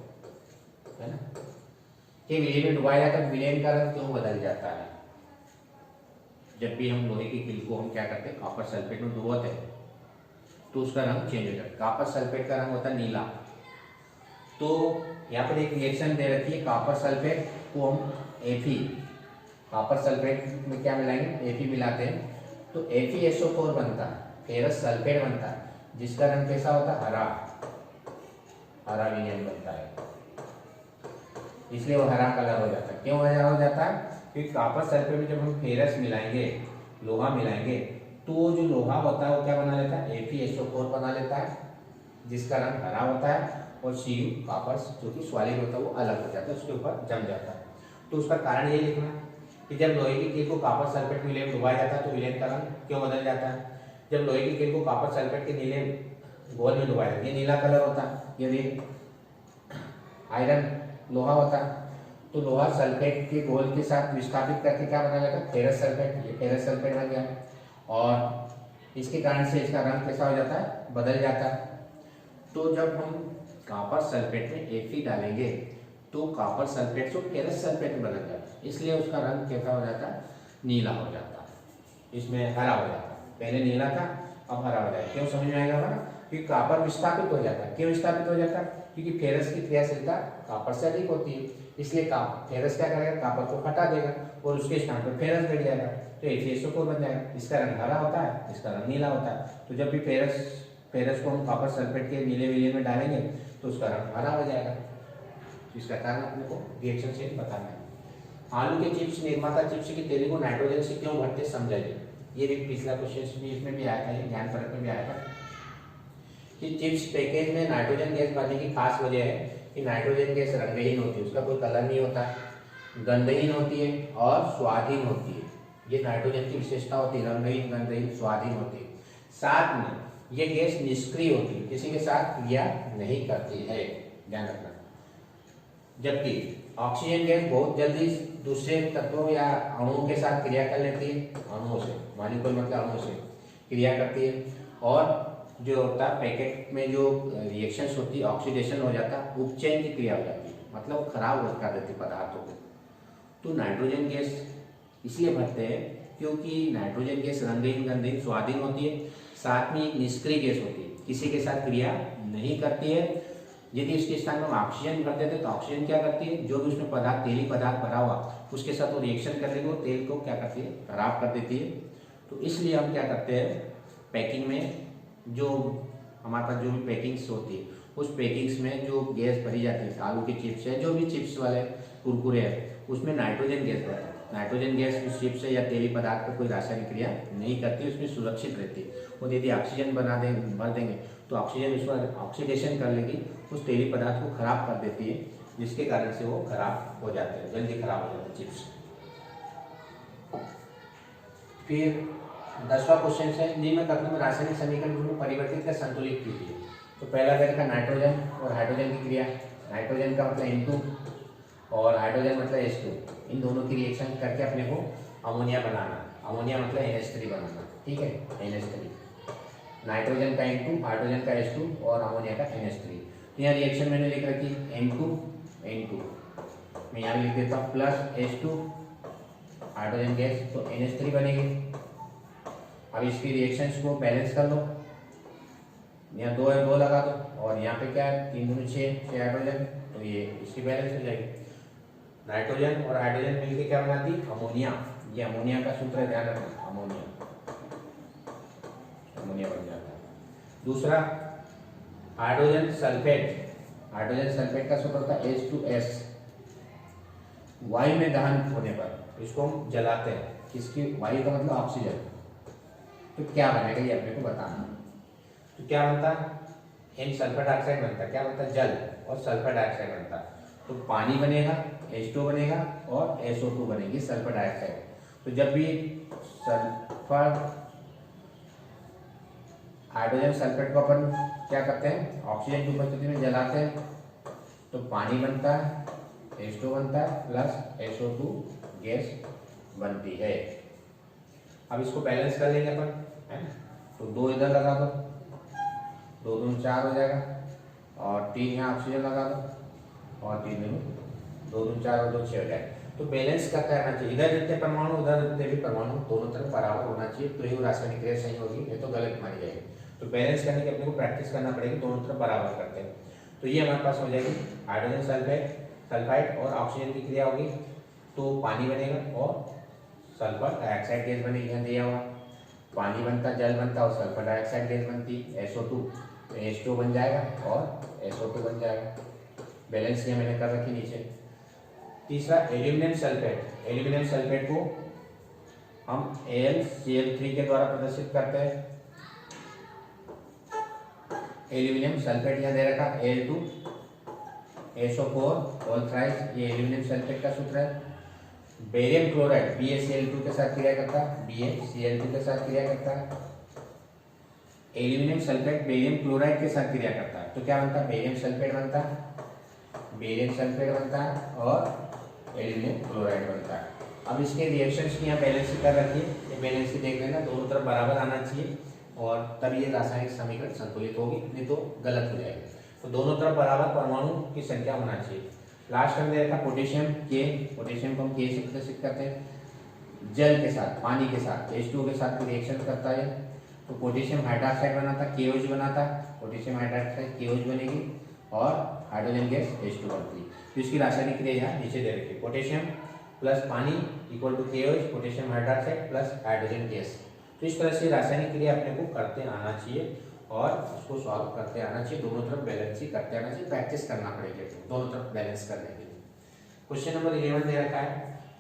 है ना, कि विलयन में डुबाया जाता है, विलयन का रंग क्यों बदल जाता है? जब भी हम लोहे की कील को हम क्या करते हैं, कॉपर सल्फेट में डुबोते हैं तो उसका रंग चेंज हो जाता है। कॉपर सल्फेट का रंग होता है नीला। तो यहाँ पर एक रिएक्शन दे रखी है, कॉपर सल्फेट को हम Fe, कॉपर सल्फेट में क्या मिलाएंगे, Fe मिलाते हैं तो FeSO4 बनता है, फेरस सल्फेट बनता है, जिसका रंग कैसा होता है, हरा, हरा विलयन बनता है, इसलिए वो हरा कलर हो जाता है। क्यों हरा हो जाता है? क्योंकि कॉपर सल्फेट में जब हम फेरस मिलाएंगे, लोहा मिलाएंगे, तो वो जो लोहा होता है वो क्या बना लेता है, FeSO4 बना लेता है, जिसका रंग हरा होता है, और Cu कॉपर जो कि सॉलिड होता है वो अलग हो जाता है, उसके ऊपर जम जाता है। तो उसका कारण ये लिखना कि जब लोहे की कील को कॉपर सल्फेट विलयन में डुबाया जाता है तो विलयन का रंग क्यों बदल जाता है? जब लोहे की कील को कॉपर सल्फेट के नीले घोल में डुबाया जाता है, ये नीला कलर होता है, यदि आयरन लोहा होता है तो लोहा सल्फेट के घोल के साथ विस्थापित करके क्या बना जाता है, फेरस सल्फेट, ये फेरस सल्फेट बन गया, और इसके कारण से इसका रंग कैसा हो जाता है, बदल जाता है। तो जब हम कॉपर सल्फेट में Fe डालेंगे तो कॉपर सल्फेट से फेरस सल्फेट में बदल जाता है, इसलिए उसका रंग कैसा हो जाता है, नीला हो जाता है, इसमें हरा हो जाता है। पहले नीला था, अब हरा हो जाएगा। क्यों समझ में आएगा ना? क्योंकि कॉपर विस्थापित हो जाता है। क्यों विस्थापित हो जाता है? क्योंकि फेरस की क्रियाशीलता कॉपर से अधिक होती है, इसलिए फेरस क्या करेगा, कॉपर को हटा देगा और उसके स्थान पर फेरस बैठ जाएगा, तो FeSO4 बन जाएगा। इसका रंग हरा होता है, इसका रंग नीला होता है। तो जब भी फेरस को हम कॉपर सल्फेट के नीले विलयन में डालेंगे तो उसका रंग हरा हो जाएगा। इसका कारण अपने को रिएक्शन से बताना है। आलू के चिप्स, निर्माता चिप्स की तेली को नाइट्रोजन से क्यों भरते, समझाइए। ये भी पिछला क्वेश्चन भी इसमें भी आया था, ये ज्ञान परक में भी आया था कि चिप्स पैकेज में नाइट्रोजन गैस भरने की खास वजह है कि नाइट्रोजन गैस रंगहीन होती है, उसका कोई कलर नहीं होता, गंधहीन होती है और स्वादहीन होती है। ये नाइट्रोजन की विशेषता होती है, रंगहीन, गंधहीन, स्वादहीन होती है। साथ में ये गैस निष्क्रिय होती है, किसी के साथ क्रिया नहीं करती है, ध्यान रखना। जबकि ऑक्सीजन गैस बहुत जल्दी दूसरे तत्वों या अणुओं के साथ क्रिया कर लेती है, अणुओं से, मॉलिक्यूल मतलब अणुओं से क्रिया करती है, और जो होता है पैकेट में जो रिएक्शंस होती है, ऑक्सीडेशन हो जाता है, उपचयन की क्रिया हो जाती है, मतलब खराब कर देती है पदार्थों को। तो नाइट्रोजन गैस इसलिए भरते हैं क्योंकि नाइट्रोजन गैस रंगहीन, गंधहीन, स्वादहीन होती है, साथ में एक निष्क्रिय गैस होती है, किसी के साथ क्रिया नहीं करती है। यदि उसके स्थान में हम ऑक्सीजन भर देते तो ऑक्सीजन क्या करती है, जो भी उसमें पदार्थ, तेली पदार्थ भरा हुआ, उसके साथ वो रिएक्शन कर लेगी, वो तेल को क्या करती है, खराब कर देती है। तो इसलिए हम क्या करते हैं, पैकिंग में जो हमारे पास जो भी पैकिंग्स होती है, उस पैकिंग्स में जो गैस भरी जाती है, आलू के चिप्स है, जो भी चिप्स वाले कुरकुरे है, उसमें नाइट्रोजन गैस भरता है। नाइट्रोजन गैस उस चिप्स या तेली पदार्थ पर कोई रासायनिक क्रिया नहीं करती, उसमें सुरक्षित रहती है। और यदि ऑक्सीजन भर देंगे तो ऑक्सीजन उसमें ऑक्सीडेशन कर लेगी, उस तेली पदार्थ को खराब कर देती है, जिसके कारण से वो खराब हो जाते हैं, जल्दी खराब हो जाते हैं चिप्स। फिर 10वां क्वेश्चन है, निम्न कथन में रासायनिक समीकरण में परिवर्तित कर संतुलित कीजिए। तो पहला तरीका नाइट्रोजन और हाइड्रोजन की क्रिया, नाइट्रोजन का मतलब N2 और हाइड्रोजन मतलब H2, इन दोनों की रिएक्शन करके अपने को अमोनिया बनाना, अमोनिया मतलब NH3 बनाना, ठीक है, NH3, नाइट्रोजन का N2, हाइड्रोजन का H2 और अमोनिया का NH3। तो यहाँ रिएक्शन मैंने लिख रखी N2, मैं यहाँ लिख देता हूँ प्लस H2, हाइड्रोजन गैस, तो NH3 बनेगी। अब इसकी रिएक्शंस को बैलेंस कर लो, यहाँ 2 है 2 लगा दो, और यहाँ पे क्या है 3 दूनी 6 हाइड्रोजन, तो ये इसकी बैलेंस हो जाएगी। नाइट्रोजन और हाइड्रोजन मिलकर क्या बनाती, अमोनिया, ये अमोनिया का सूत्र है, ध्यान रखना, अमोनिया, अमोनिया बन जाता है। दूसरा हाइड्रोजन सल्फेट, हाइड्रोजन सल्फेट का सूत्र होता है H2S, वायु में दहन होने पर इसको हम जलाते हैं, किसकी, वायु का मतलब ऑक्सीजन, तो क्या बनेगा ये अपने को बताना। तो क्या बनता है, N सल्फर डाइऑक्साइड बनता है, क्या बनता है, जल, और सल्फर डाइऑक्साइड बनता है, तो पानी बनेगा, H2 बनेगा और SO2 बनेगी, सल्फर डाइऑक्साइड। तो जब भी सल्फर हाइड्रोजन सल्फेट को अपन क्या करते हैं, ऑक्सीजन की उपस्थिति में जलाते हैं, तो पानी बनता है, H2 बनता है प्लस SO2 गैस बनती है। अब इसको बैलेंस कर लेंगे अपन, है ना, तो 2 इधर लगा दो, 2 दूनी 4 हो जाएगा, और 3 यहाँ ऑक्सीजन लगा दो, और 3 दूनी 2 2 4 और 2 6 हो जाए। तो बैलेंस करता रहना चाहिए, इधर जितने परमाणु उधर जितने भी परमाणु दोनों तरफ बराबर होना चाहिए, तो ये रासायनिक क्रिया सही होगी, नहीं तो गलत मानी जाएगी। तो बैलेंस करने की अपने को प्रैक्टिस करना पड़ेगी, दोनों तरफ बराबर करते हैं। तो ये हमारे पास हो जाएगी हाइड्रोजन सल्फाइड और ऑक्सीजन की क्रिया होगी, तो पानी बनेगा और सल्फर डाइऑक्साइड गैस बनेगी। यहाँ दिया हुआ पानी बनता, जल बनता और सल्फर डाइऑक्साइड गैस बनती, SO2, तो H2 बन जाएगा और SO2 बन जाएगा। बैलेंस किया मैंने कर रखी नीचे। तीसरा एल्यूमिनियम सल्फेट को हम AlCl3 के द्वारा प्रदर्शित करते हैं। एल्यूमिनियम सल्फेट यहाँ दे रखा Al2SO4 ऑल थ्राइस, ये एल्यूमिनियम सल्फेट का सूत्र है। बेरियम क्लोराइड BaCl2 के साथ क्रिया करता है, BaCl2 के साथ क्रिया करता है। एल्यूमिनियम सल्फेट बेरियम क्लोराइड के साथ क्रिया करता है, तो क्या बनता है, बेरियम सल्फेट बनता है और एल्यूमिनियम क्लोराइड बनता है। अब इसके रिएक्शंस की यहाँ बैलेंस कर रखी है, ये बैलेंस की देख लेना, दोनों तरफ बराबर आना चाहिए और तब ये रासायनिक समीकरण संतुलित होगी, नहीं तो गलत हो जाएगी। तो दोनों तरफ बराबर परमाणु की संख्या होना चाहिए। लास्ट में देखा पोटेशियम को हम K से प्रदर्शित करते हैं। जल के साथ, पानी के साथ, H2O के साथ रिएक्शन करता है, तो पोटेशियम हाइड्रोक्साइड बनाता, KOH बनाता, पोटेशियम हाइड्रोक्साइड KOH बनेगी और हाइड्रोजन गैस H2 बनती है। तो इसकी रासायनिक क्रिया यहाँ नीचे दे रखी है, पोटेशियम प्लस पानी equal to KOH, potassium hydroxide plus hydrogen gas. तो इस तरह से रासायनिक क्रिया अपने को करते आना चाहिए और उसको सॉल्व करते आना चाहिए, दोनों तरफ बैलेंस ही करते आना चाहिए, प्रैक्टिस करना पड़ेगी दोनों तरफ बैलेंस करने के लिए। क्वेश्चन नंबर 11 दे रखा है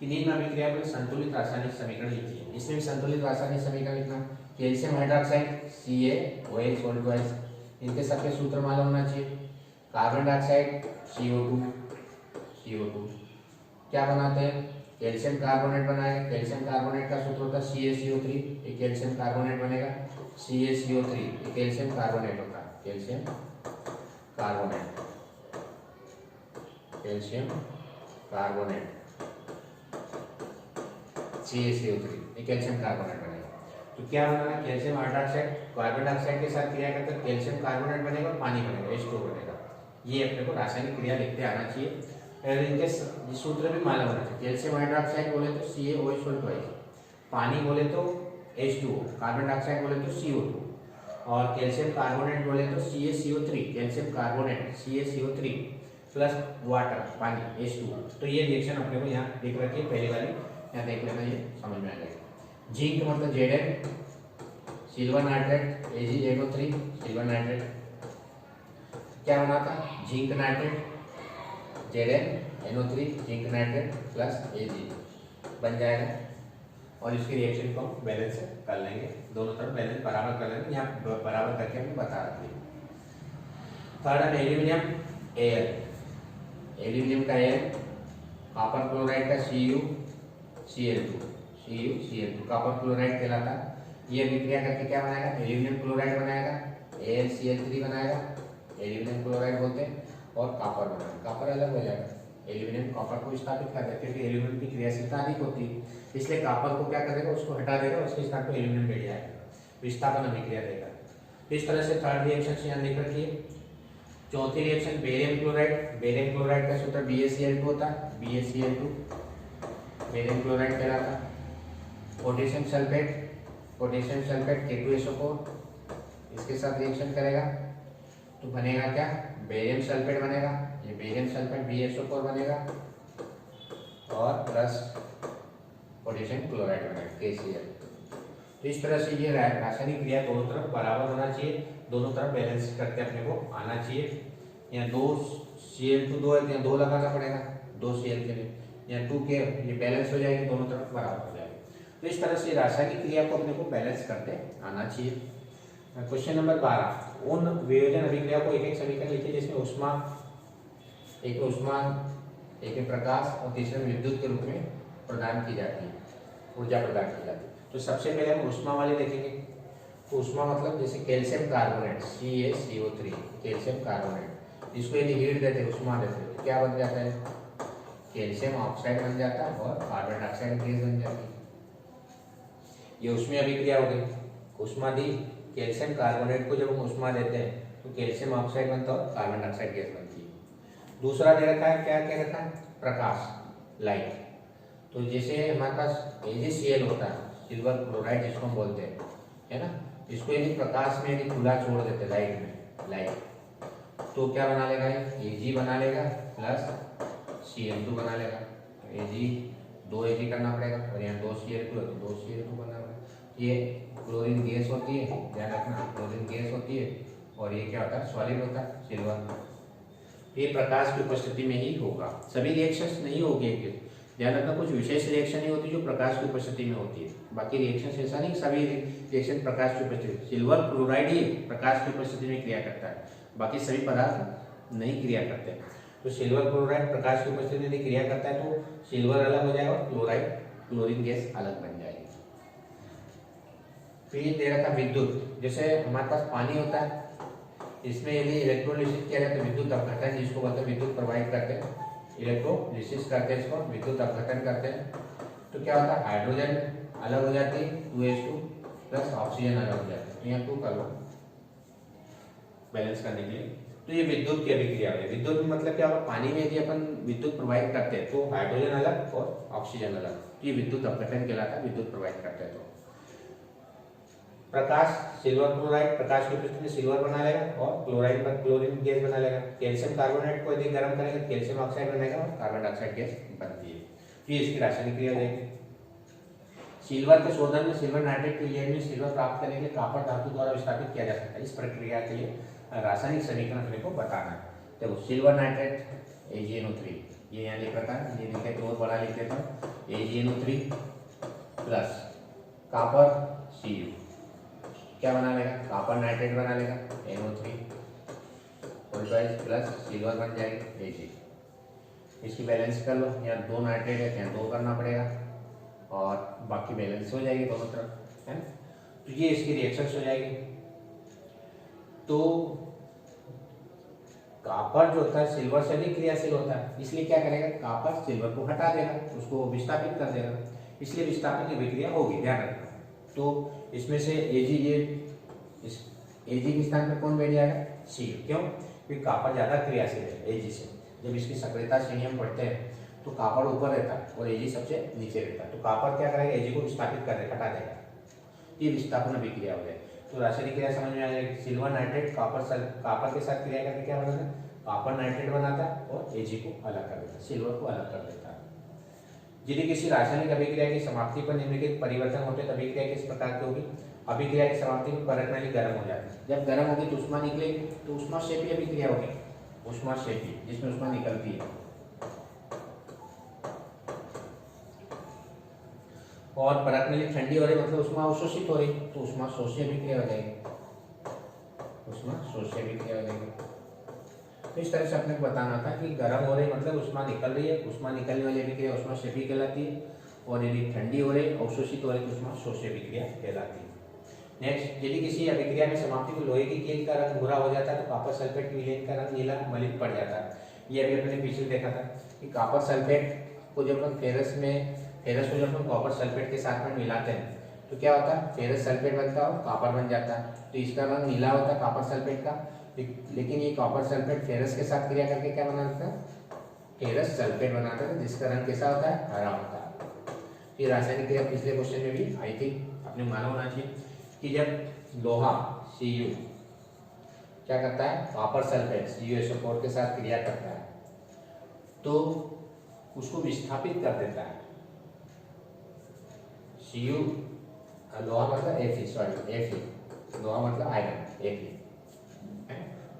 कि निम्न अभिक्रिया पर संतुलित रासायनिक समीकरण लिखिए। इसमें संतुलित रासायनिक समीकरण लिखना, कैल्शियम हाइड्रोक्साइड CaOH, इनके सबके सूत्र मालूम होना चाहिए। कार्बन डाइऑक्साइड CO2 क्या बनाते हैं, कैल्शियम कार्बोनेट बनाएगा, कैल्शियम कार्बोनेट का सूत्र होता है CaCO3, ये कैल्शियम कार्बोनेट बनेगा CaCO3, ये कैल्शियम कार्बोनेट होता है, कैल्शियम कार्बोनेट CaCO3, ये कैल्शियम कार्बोनेट बनेगा। तो क्या बनाना, कैल्शियम हाइड्रोक्साइड कार्बन डाइऑक्साइड के साथ क्रिया करकर कैल्शियम कार्बोनेट बनेगा और पानी बनेगा, H2O बनेगा। ये अपने को रासायनिक क्रिया लिखते आना चाहिए और इनके सूत्र भी मालूम होना चाहिए। कैल्शियम हाइड्रोक्साइड बोले तो CaOH, पानी बोले तो H2O, कार्बन डाइऑक्साइड बोले तो CO2 और कैल्शियम कार्बोनेट बोले तो CaCO3, calcium carbonate CaCO3 plus water पानी H2O। तो ये रिएक्शन अपने को यहाँ लिख रखी है, पहले वाली यहाँ देख लेना, ये समझ में आ जाएगा। जिंक मतलब Zn, silver nitrate AgNO3, silver nitrate क्या बनाता है, zinc nitrate ZnNO3, zinc nitrate plus Ag बन जाएगा और इसके रिएक्शन को हम बैलेंस कर लेंगे, दोनों तरफ बैलेंस बराबर कर लेंगे, यहाँ बराबर करके हमें बता रखते हैं। थर्ड है एल्यूमिनियम का Al, कॉपर क्लोराइड का CuCl2 कॉपर क्लोराइड कहलाता है। ये अभिक्रिया करके क्या बनाएगा, एल्यूमिनियम क्लोराइड बनाएगा, AlCl3 बनाएगा, एल्यूमिनियम क्लोराइड बोलते हैं, और कॉपर बनाएगा, कॉपर अलग हो जाएगा। एल्यूमिनियम कॉपर को स्थापित कर देगा क्योंकि एल्यूमिनियम की क्रियाशीलता अधिक होती है, इसलिए कॉपर को क्या करेगा, उसको हटा देगा, उसके स्थान पर एल्यूमिनियम बैठ जाएगा, विस्थापन अभिक्रिया देगा। इस तरह से थर्ड रिएक्शन यहाँ लिख रखिए। चौथी रिएक्शन बेरियम क्लोराइड का सूत्र BaCl2 होता है, BaCl2 बेरियम क्लोराइड कहलाता है। पोटेशियम सल्फेट K2SO4, इसके साथ रिएक्शन करेगा तो बनेगा क्या, बेरियम सल्फेट बनेगा, ये बेरियम सल्फेट BaSO4 बनेगा और प्लस पोटेशियम क्लोराइड बनेगा KCl। तो इस तरह से ये रासायनिक क्रिया दोनों तरफ बराबर होना चाहिए, दोनों तरफ बैलेंस करके अपने को आना चाहिए। यहाँ 2 Cl2 2 है, यहाँ 2 लगाना पड़ेगा 2 Cl के लिए, यहाँ 2 के ये बैलेंस हो जाएगी, दोनों तरफ बराबर हो जाएगी। तो इस तरह से रासायनिक क्रिया को अपने को बैलेंस करते आना चाहिए। क्वेश्चन नंबर 12, उन वियोजन अभिक्रिया को एक एक समीकरण लिखिए जिसमें ऊष्मा, एक में प्रकाश और तीसरे में विद्युत के रूप में प्रदान की जाती है, ऊर्जा प्रदान की जाती है। तो सबसे पहले हम ऊष्मा वाले देखेंगे। ऊष्मा मतलब जैसे calcium carbonate CaCO3, calcium carbonate, इसको यदि हीट देते ऊष्मा देते तो क्या बन जाता है, कैल्शियम ऑक्साइड बन जाता है और कार्बन डाइऑक्साइड गैस बन जाती है। ये ऊष्मीय अभिक्रिया हो गई, ऊष्मा दी, कैल्शियम कार्बोनेट को जब हम ऊष्मा देते हैं तो कैल्शियम ऑक्साइड बनता है और कार्बन डाइऑक्साइड गैस बनती है। दूसरा दे रखा है, क्या कह रखा है, प्रकाश, लाइट। तो जैसे हमारे पास AgCl होता है, सिल्वर क्लोराइड जिसको हम बोलते हैं, है ना, इसको यदि प्रकाश में यदि खुला छोड़ देते लाइट में, लाइट, तो क्या बना लेगा, Ag बना लेगा प्लस Cl2 बना लेगा। Ag 2 Ag करना पड़ेगा और यहाँ 2 Cl2 है तो 2 Cl2 बना लेगा। ये क्लोरीन गैस होती है, ध्यान रखना, क्लोरीन गैस होती है और ये क्या होता है, सॉलिड होता है, सिल्वर। ये प्रकाश की उपस्थिति में ही होगा, सभी रिएक्शंस नहीं होगी। ध्यान रखना, कुछ विशेष रिएक्शन ही होती है जो प्रकाश की उपस्थिति में होती है, बाकी रिएक्शन ऐसा नहीं सभी रिएक्शन प्रकाश की उपस्थिति। सिल्वर क्लोराइड ही प्रकाश की उपस्थिति में क्रिया करता है, बाकी सभी पदार्थ नहीं क्रिया करते। तो सिल्वर क्लोराइड प्रकाश की उपस्थिति में क्रिया करता है तो सिल्वर अलग हो जाएगा, क्लोराइड क्लोरीन गैस अलग बन जाएगी। फिर दे रखा विद्युत, जैसे हमारे पास पानी होता है, इसमें यदि इलेक्ट्रोलिसिस किया जाए तो विद्युत अपघटन, जिसको बोलते हैं विद्युत प्रवाहित करते हैं, इलेक्ट्रोलिसिस करते हैं, इसको विद्युत अपघटन करते हैं। तो क्या होता है, हाइड्रोजन अलग हो जाती है 2H2 प्लस ऑक्सीजन अलग हो जाती है, तो यहाँ 2 कर लो बैलेंस करने के लिए। तो ये विद्युत की अभिक्रिया है। विद्युत में मतलब क्या होगा, पानी में यदि अपन विद्युत प्रवाहित करते हैं तो हाइड्रोजन अलग और ऑक्सीजन अलग, तो ये विद्युत अपघटन कहलाता है, विद्युत प्रवाहित करते हैं। तो प्रकाश, सिल्वर क्लोराइड प्रकाश की उपस्थिति में सिल्वर बना लेगा और क्लोराइड पर क्लोरीन गैस बना लेगा। कैल्शियम कार्बोनेट को यदि गर्म करेंगे कैल्शियम ऑक्साइड बनेगा और कार्बन डाइऑक्साइड गैस बनती है। फिर इसकी रासायनिक क्रिया देखेंगे। सिल्वर के शोधन में सिल्वर नाइट्रेट के लिए में सिल्वर प्राप्त करने के लिए कॉपर धातु द्वारा विस्थापित किया जा सकता है। इस प्रक्रिया के लिए रासायनिक समीकरण अपने को बताना है। देखो सिल्वर नाइट्रेट AgNO3, ये यहाँ लिख रखा है, ये लिखे तो और बड़ा लिख देता हूँ, AgNO3 प्लस कॉपर Cu क्या बना लेगा, कॉपर नाइट्रेट बना लेगा NO3 प्लस सिल्वर बन जाएगी Ag। इसकी बैलेंस कर लो, यहाँ 2 नाइट्रेट है, यहाँ 2 करना पड़ेगा और बाकी बैलेंस हो जाएगी दोनों तरफ, है। तो ये इसकी रिएक्शंस हो जाएगी। तो कॉपर जो होता है सिल्वर से भी क्रियाशील होता है, इसलिए क्या करेगा, कॉपर सिल्वर को हटा देगा, उसको विस्थापित कर देगा, इसलिए विस्थापन की विक्रिया होगी, ध्यान रखना। तो इसमें से Ag के स्थान पर कौन बैठ जाएगा, Cu। क्यों, क्योंकि कॉपर ज्यादा क्रियाशील है Ag से। जब इसकी सक्रियता श्रेणी हम पढ़ते हैं तो कॉपर ऊपर रहता है और Ag सबसे नीचे रहता है। तो कॉपर क्या करेगा, Ag को विस्थापित कर देगा, हटा देगा, ये विस्थापन अभिक्रिया हो जाएगी। तो रासायनिक क्रिया समझ में आ जाएगी। सिल्वर नाइट्रेट कॉपर के साथ क्रिया करके क्या बनाता है, कॉपर नाइट्रेट बनाता है और Ag को अलग कर देता है, सिल्वर को अलग कर देता है। यदि किसी रासायनिक अभिक्रिया की समाप्ति पर निम्नलिखित परिवर्तन होते हैं तो अभिक्रिया किस प्रकार की होगी। अभिक्रिया की समाप्ति में परमाणु गर्म हो जाती है, जब गर्म होगी तो ऊष्मा निकलेगी, तो ऊष्माक्षेपी अभिक्रिया होगी, ऊष्माक्षेपी जिसमें ऊष्मा निकलती है। और परत में ठंडी हो रही मतलब ऊष्मा अवशोषित हो रही, तो ऊष्मा शोषी अभिक्रिया हो जाएगी, ऊष्मा शोषी अभिक्रिया हो जाएगी। तो इस तरह से अपने को बताना था कि गर्म हो रही मतलब ऊष्मा निकल रही है, ऊष्मा निकलने वाली अभिक्रिया ऊष्माक्षेपी कहलाती है, और यदि ठंडी हो रही अवशोषित हो रही तो ऊष्मा शोषी अभिक्रिया कहलाती है। नेक्स्ट, यदि किसी अभिक्रिया में समाप्ति में लोहे की कील का रंग भूरा हो जाता है तो कॉपर सल्फेट विलेन का रंग नीला मलिन पड़ जाता है। ये अभी अपने पीछे देखा था कि कॉपर सल्फेट को जब हम फेरस को जब हम कॉपर सल्फेट के साथ में मिलाते हैं तो क्या होता है, फेरस सल्फेट बनता है और कॉपर बन जाता है। तो इसका रंग नीला होता है कॉपर सल्फेट का, लेकिन ये कॉपर सल्फेट फेरस के साथ क्रिया करके क्या बनाता है, फेरस सल्फेट बनाता है, जिसका रंग कैसा होता है, हरा होता है। ये रासायनिक क्रिया पिछले क्वेश्चन में भी आई थी, अपने मालूम होना चाहिए कि जब लोहा Cu क्या करता है, कॉपर सल्फेट CuSO4 के साथ क्रिया करता है तो उसको विस्थापित कर देता है। Cu लोहा मतलब Fe, लोहा मतलब आयरन Fe,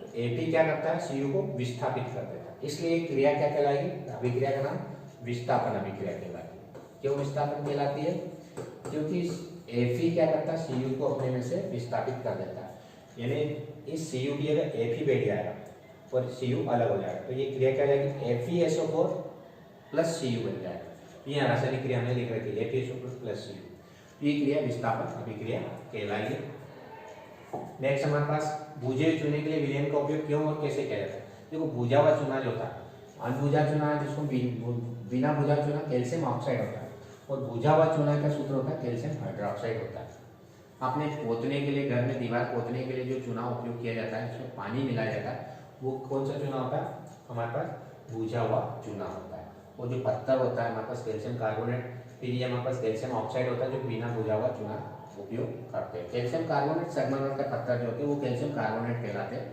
तो Fe क्या करता है, Cu को विस्थापित कर देता है। इसलिए क्रिया क्या कहलाएगी, अभिक्रिया का नाम विस्थापन अभिक्रिया कहलाती है। क्यों विस्थापन कहलाती है, क्योंकि Fe क्या करता है, Cu को अपने में से विस्थापित कर देता है, यानी इस Cu की जगह Fe बैठ जाएगा और Cu अलग हो जाएगा, तो ये क्रिया क्या हो जाएगी, FeSO4 प्लस Cu बन जाएगा। यहाँ रासायनिक क्रिया में लिख रखी है FeSO4 प्लस Cu, ये क्रिया विस्थापन अभिक्रिया कहलाएगी। नेक्स्ट हमारे पास भुजे चूने के लिए विलयन का उपयोग क्यों और कैसे किया जाता है। देखो भुजा हुआ चूना जो होता है, अनभुजा चूना जिसको बिना भुजा चूना कैल्शियम ऑक्साइड होता है, और भुजा हुआ चूना का सूत्र होता है कैल्शियम हाइड्रोक्साइड होता है। आपने पोतने के लिए घर में दीवार पोतने के लिए जो चूना उपयोग किया जाता है उसमें पानी मिलाया जाता है, वो कौन सा चूना होता है, हमारे पास भुजा हुआ चूना होता है। वो जो पत्थर होता है हमारे पास कैल्शियम कार्बोनेट, फिर ये हमारे पास कैल्शियम ऑक्साइड होता है जो बिना भुजा हुआ चूना उपयोग करते हैं। कैल्शियम कार्बोनेट संगमरमर का पत्थर जो होते हैं वो कैल्शियम कार्बोनेट कहलाते हैं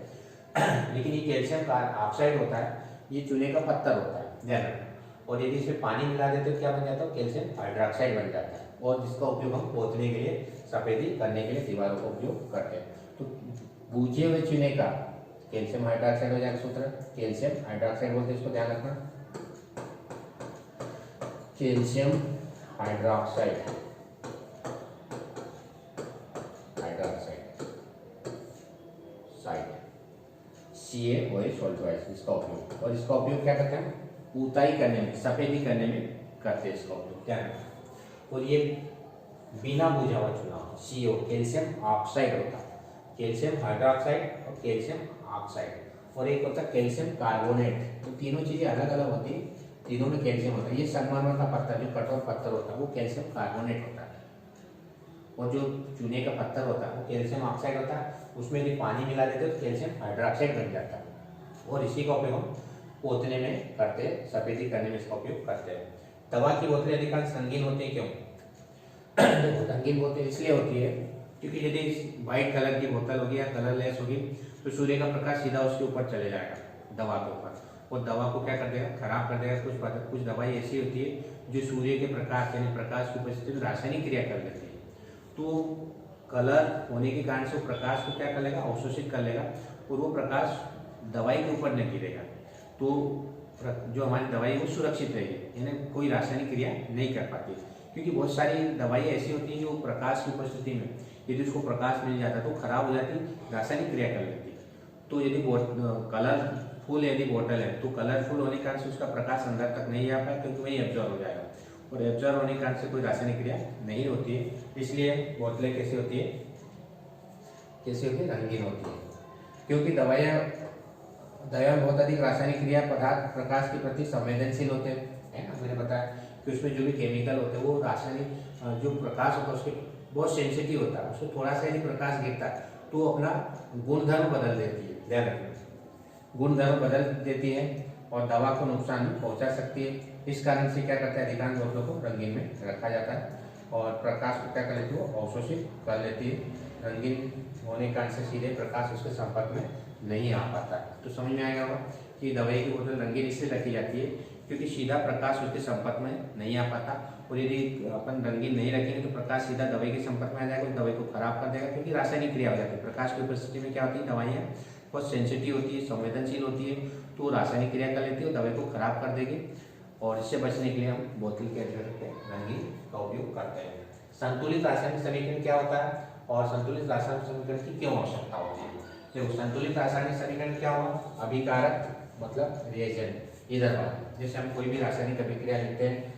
लेकिन ये कैल्शियम ऑक्साइड होता है, ये चूने का पत्थर होता है, ध्यान रखना। और यदि इसमें पानी मिला देते तो क्या बन जाता है, कैल्शियम हाइड्रोक्साइड बन जाता है, और जिसका उपयोग हम पोतने के लिए, सफेदी करने के लिए दीवारों का उपयोग करते हैं। तो भूजे हुए चूने का कैल्शियम हाइड्रोक्साइड हो जाएगा सूत्र, कैल्शियम हाइड्रोक्साइड बोलते हैं, इसको ध्यान रखना, calcium hydroxide, CaOH salt wise इसका उपयोग, और इसका उपयोग क्या करते हैं, ऊताई करने में, सफेदी करने में करते हैं इसका उपयोग, ध्यान रखना। और ये बिना भुजा हुआ चूना CO कैल्शियम ऑक्साइड होता है, कैल्शियम हाइड्रोक्साइड और कैल्शियम ऑक्साइड, और एक होता है कैल्शियम कार्बोनेट। तो तीनों चीजें अलग अलग होती है, तीनों में कैल्शियम होता है। ये संगमरमर का पत्थर जो कठोर पत्थर होता है वो कैल्शियम कार्बोनेट होता है, और जो चूने का पत्थर होता है वो कैल्शियम ऑक्साइड होता है, उसमें यदि पानी मिला देते तो कैल्शियम हाइड्रोक्साइड बन जाता है, और इसी का उपयोग हम पोतने में करते हैं, सफेदी करने में इसका उपयोग करते हैं। दवा की बोतलें अधिकांश रंगीन होती है, क्यों रंगीन बोतल इसलिए होती है क्योंकि यदि व्हाइट कलर की बोतल होगी या कलरलेस होगी तो सूर्य का प्रकाश सीधा उसके ऊपर चले जाएगा, दवा के ऊपर, और दवा को क्या कर देगा, खराब कर देगा। कुछ दवाई ऐसी होती है जो सूर्य के प्रकाश यानी प्रकाश की उपस्थिति में रासायनिक क्रिया कर लेती है, तो कलर होने के कारण से वो प्रकाश को क्या कर लेगा, अवशोषित कर लेगा, और वो प्रकाश दवाई के ऊपर नहीं गिरेगा, तो जो हमारी दवाई है वो सुरक्षित रहेगी, यानी कोई रासायनिक क्रिया नहीं कर पाती। क्योंकि बहुत सारी दवाई ऐसी होती है जो प्रकाश की उपस्थिति में यदि उसको प्रकाश मिल जाता है तो खराब हो जाती, रासायनिक क्रिया कर लेती। तो यदि कलरफुल यदि बोतल है तो कलरफुल होने के कारण से उसका प्रकाश अंदर तक नहीं आ पाए, क्योंकि वही एब्जॉर्ब हो जाएगा, और एब्जॉर्ब होने के कारण से कोई रासायनिक क्रिया नहीं होती है। इसलिए बोतलें कैसी होती है, रंगीन होती है, क्योंकि दवाइयाँ बहुत अधिक रासायनिक क्रिया पदार्थ प्रकाश के प्रति संवेदनशील होते हैं, है ना। मैंने बताया कि उसमें जो भी केमिकल होते हैं वो रासायनिक जो प्रकाश होता है उसके बहुत सेंसिटिव होता है, उसको थोड़ा सा यदि प्रकाश गिरता है तो अपना गुणधर्म बदल देती है, ध्यान रखना, गुणधर्म बदल देती है और दवा को नुकसान पहुंचा सकती है। इस कारण से क्या करता है, अधिकांश बोतलों को रंगीन में रखा जाता है और प्रकाश को क्या कर लेती है, वो अवशोषित कर लेती है। रंगीन होने के कारण से सीधे प्रकाश उसके संपर्क में नहीं आ पाता। तो समझ में आएगा कि दवाई की बोतल रंगीन इसलिए रखी जाती है क्योंकि सीधा प्रकाश उसके संपर्क में नहीं आ पाता, और यदि अपन रंगीन नहीं रखेंगे तो प्रकाश सीधा दवाई के संपर्क में आ जाएगा, तो दवाई को खराब कर देगा, क्योंकि रासायनिक क्रिया हो जाती है। प्रकाश की उपस्थिति में क्या होती है, दवाइयाँ बहुत सेंसिटिव होती है, संवेदनशील होती है, तो रासायनिक क्रिया कर लेती है और दवाई को खराब कर देगी, और इससे बचने के लिए हम बोतल के अंदर रंगीन का उपयोग करते हैं। संतुलित रासायनिक समीकरण क्या होता है और संतुलित रासायनिक समीकरण की क्यों आवश्यकता होती है। देखो, संतुलित रासायनिक समीकरण क्या हुआ, अभिकारक मतलब रिएजेंट, इधर वाला, जैसे हम कोई भी रासायनिक अभिक्रिया लिखते हैं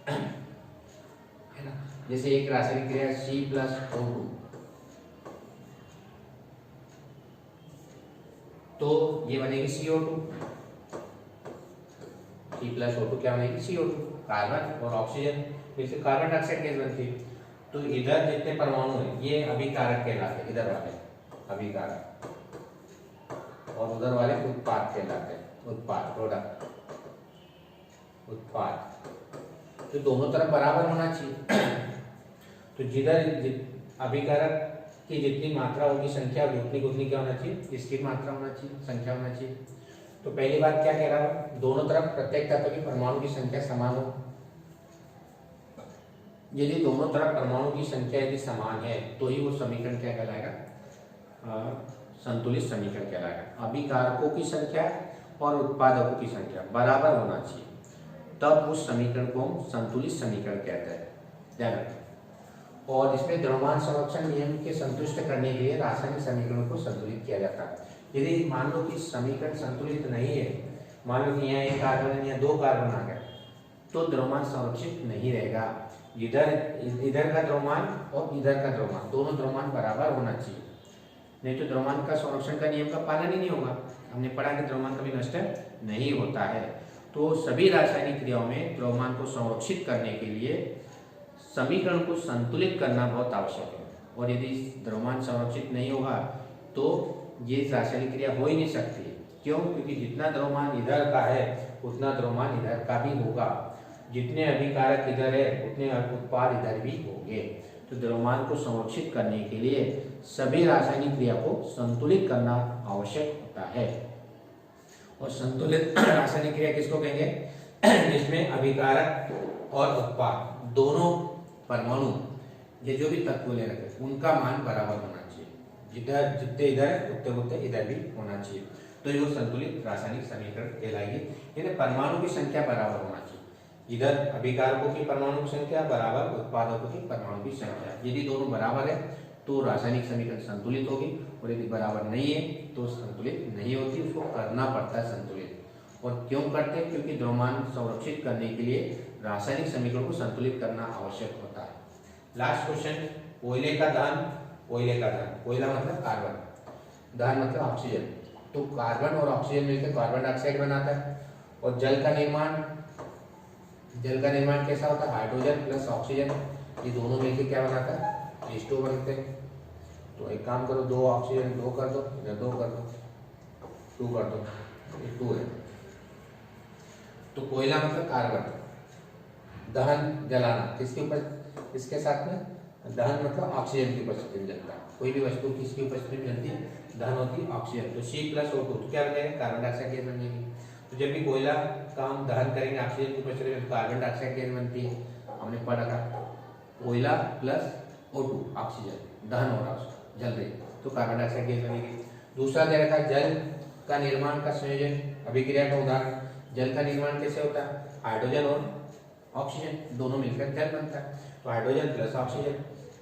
है ना, जैसे एक रासायनिक क्रिया C+O2, तो ये बनेगी CO2, C+O2 क्या बनेगी, CO2, कार्बन और ऑक्सीजन, फिर से कार्बन डाइऑक्साइड गैस बनती है। तो इधर जितने परमाणु हैं ये अभिकारक कहलाते हैं, इधर वाले अभिकारक, और उधर वाले उत्पाद कहलाते हैं, उत्पाद, प्रोडक्ट, उत्पाद। तो दोनों तरफ बराबर होना चाहिए। तो जिधर अभिकारक की जितनी मात्रा होगी, संख्या होगी, उतनी क्या होना चाहिए, इसकी मात्रा होना चाहिए, संख्या होना चाहिए। तो पहली बात क्या कह रहा हूं, दोनों तरफ प्रत्येक तत्व की परमाणु की संख्या समान हो। यदि दोनों तरफ परमाणु की संख्या यदि समान है तो ही वो समीकरण क्या कहलाएगा, संतुलित समीकरण कहलाएगा। अभिकारकों की संख्या और उत्पादकों की संख्या बराबर होना चाहिए, तब उस समीकरण को हम संतुलित समीकरण कहते हैं, ध्यान रखें। और इसमें द्रव्यमान संरक्षण नियम के संतुष्ट करने के लिए रासायनिक समीकरणों को संतुलित किया जाता है। यदि मान लो कि समीकरण संतुलित नहीं है, मान लो कि यहाँ एक कार्बन या दो कार्बन आ गए, तो द्रव्यमान संरक्षित नहीं रहेगा। इधर का द्रव्यमान और इधर का द्रव्यमान, दोनों द्रव्यमान बराबर होना चाहिए, नहीं तो द्रव्यमान का संरक्षण का नियम का पालन ही नहीं होगा। हमने पढ़ा कि द्रव्यमान कभी नष्ट नहीं होता है। तो सभी रासायनिक क्रियाओं में द्रव्यमान को संरक्षित करने के लिए समीकरण को संतुलित करना बहुत आवश्यक है, और यदि द्रव्यमान संरक्षित नहीं होगा तो ये रासायनिक क्रिया हो ही नहीं सकती। क्यों? क्योंकि जितना द्रव्यमान इधर का है उतना द्रव्यमान इधर का भी होगा, जितने अभिकारक इधर है उतने उत्पाद इधर भी होंगे। तो द्रव्यमान को संरक्षित करने के लिए सभी रासायनिक क्रिया को संतुलित करना आवश्यक होता है। और संतुलित रासायनिक क्रिया किसको कहेंगे? जिसमें अभिकारक और उत्पाद दोनों परमाणु, ये जो भी तत्व ले रखे उनका मान बराबर होना चाहिए, जिधर जितने इधर है उतने उतने इधर भी होना चाहिए, तो ये संतुलित रासायनिक समीकरण कहलाएगी। यानी परमाणु की संख्या बराबर होना चाहिए, इधर अभिकारकों की परमाणु की संख्या बराबर उत्पादकों की परमाणु की संख्या। यदि दोनों बराबर है तो रासायनिक समीकरण संतुलित होगी, और यदि बराबर नहीं है तो संतुलित नहीं होती, उसको करना पड़ता है संतुलित। और क्यों करते हैं? क्योंकि द्रव्यमान संरक्षित करने के लिए रासायनिक समीकरण को संतुलित करना आवश्यक होता है। लास्ट क्वेश्चन, कोयले का दहन, कोयले का दहन, कोयला मतलब कार्बन, दहन मतलब ऑक्सीजन, तो कार्बन और ऑक्सीजन मिलकर कार्बन डाइऑक्साइड बनाता है। और जल का निर्माण, जल का निर्माण कैसा होता है? हाइड्रोजन प्लस ऑक्सीजन, ये दोनों मिलकर क्या बनाता है? H2 बनते हैं। तो एक काम करो, 2 ऑक्सीजन 2 कर दो, इधर 2 कर दो, 2 कर दो, ये 2 है। तो कोयला मतलब कार्बन, दहन जलाना किसके ऊपर? इसके साथ में दहन मतलब ऑक्सीजन की उपस्थिति में जलता है। कोई भी वस्तु किसकी उपस्थिति में जलती है? दहन होती है ऑक्सीजन, तो C+O2, तो क्या बनेगा? कार्बन डाइऑक्साइड गैस बन जाएगी। तो जब भी कोयला का हम दहन करेंगे ऑक्सीजन की उपस्थिति में, कार्बन डाइऑक्साइड गैस बनती है। हमने पढ़ा था कोयला प्लस O2 ऑक्सीजन दहन हो रहा है, जल रही, तो कार्बन डाइऑक्साइड गैस बनेगी। दूसरा दे रखा जल का निर्माण का संयोजन, अभिक्रिया का उदाहरण। जल का निर्माण कैसे होता है? हाइड्रोजन और ऑक्सीजन दोनों मिलकर जल बनता है, तो हाइड्रोजन प्लस ऑक्सीजन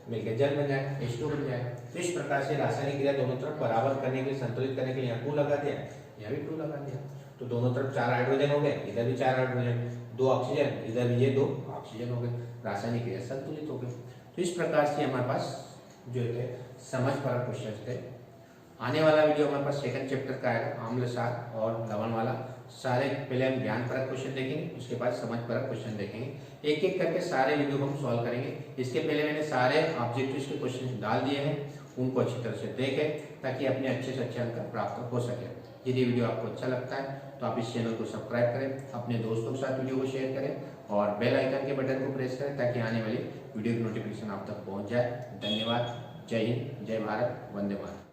मिलकर जल बन जाएगा, H2 बन जाएगा। तो इस प्रकार से रासायनिक क्रिया दोनों तरफ बराबर करने के लिए, संतुलित करने के लिए यहाँ 2 लगा दिया, यहाँ भी 2 लगा दिया, तो दोनों तरफ 4 हाइड्रोजन हो गए, इधर भी 4 हाइड्रोजन, 2 ऑक्सीजन, इधर भी ये 2 ऑक्सीजन हो गए, रासायनिक क्रिया संतुलित हो गई। तो इस प्रकार से हमारे पास जो थे समझ परक क्वेश्चन थे। आने वाला वीडियो हमारे पास सेकंड चैप्टर का आएगा, आम्ल सार और लवण वाला। सारे पहले हम ज्ञान परक क्वेश्चन देखेंगे, उसके बाद समझ परक क्वेश्चन देखेंगे, एक एक करके सारे वीडियो को हम सॉल्व करेंगे। इसके पहले मैंने सारे ऑब्जेक्टिव्स के क्वेश्चन डाल दिए हैं, उनको अच्छी तरह से देखें ताकि अपने अच्छे से अच्छे अंक प्राप्त हो सके। यदि वीडियो आपको अच्छा लगता है तो आप इस चैनल को सब्सक्राइब करें, अपने दोस्तों के साथ वीडियो को शेयर करें और बेल आइकन के बटन को प्रेस करें ताकि आने वाली वीडियो की नोटिफिकेशन आप तक पहुंच जाए। धन्यवाद। जय हिंद, जय भारत, वंदे मातरम।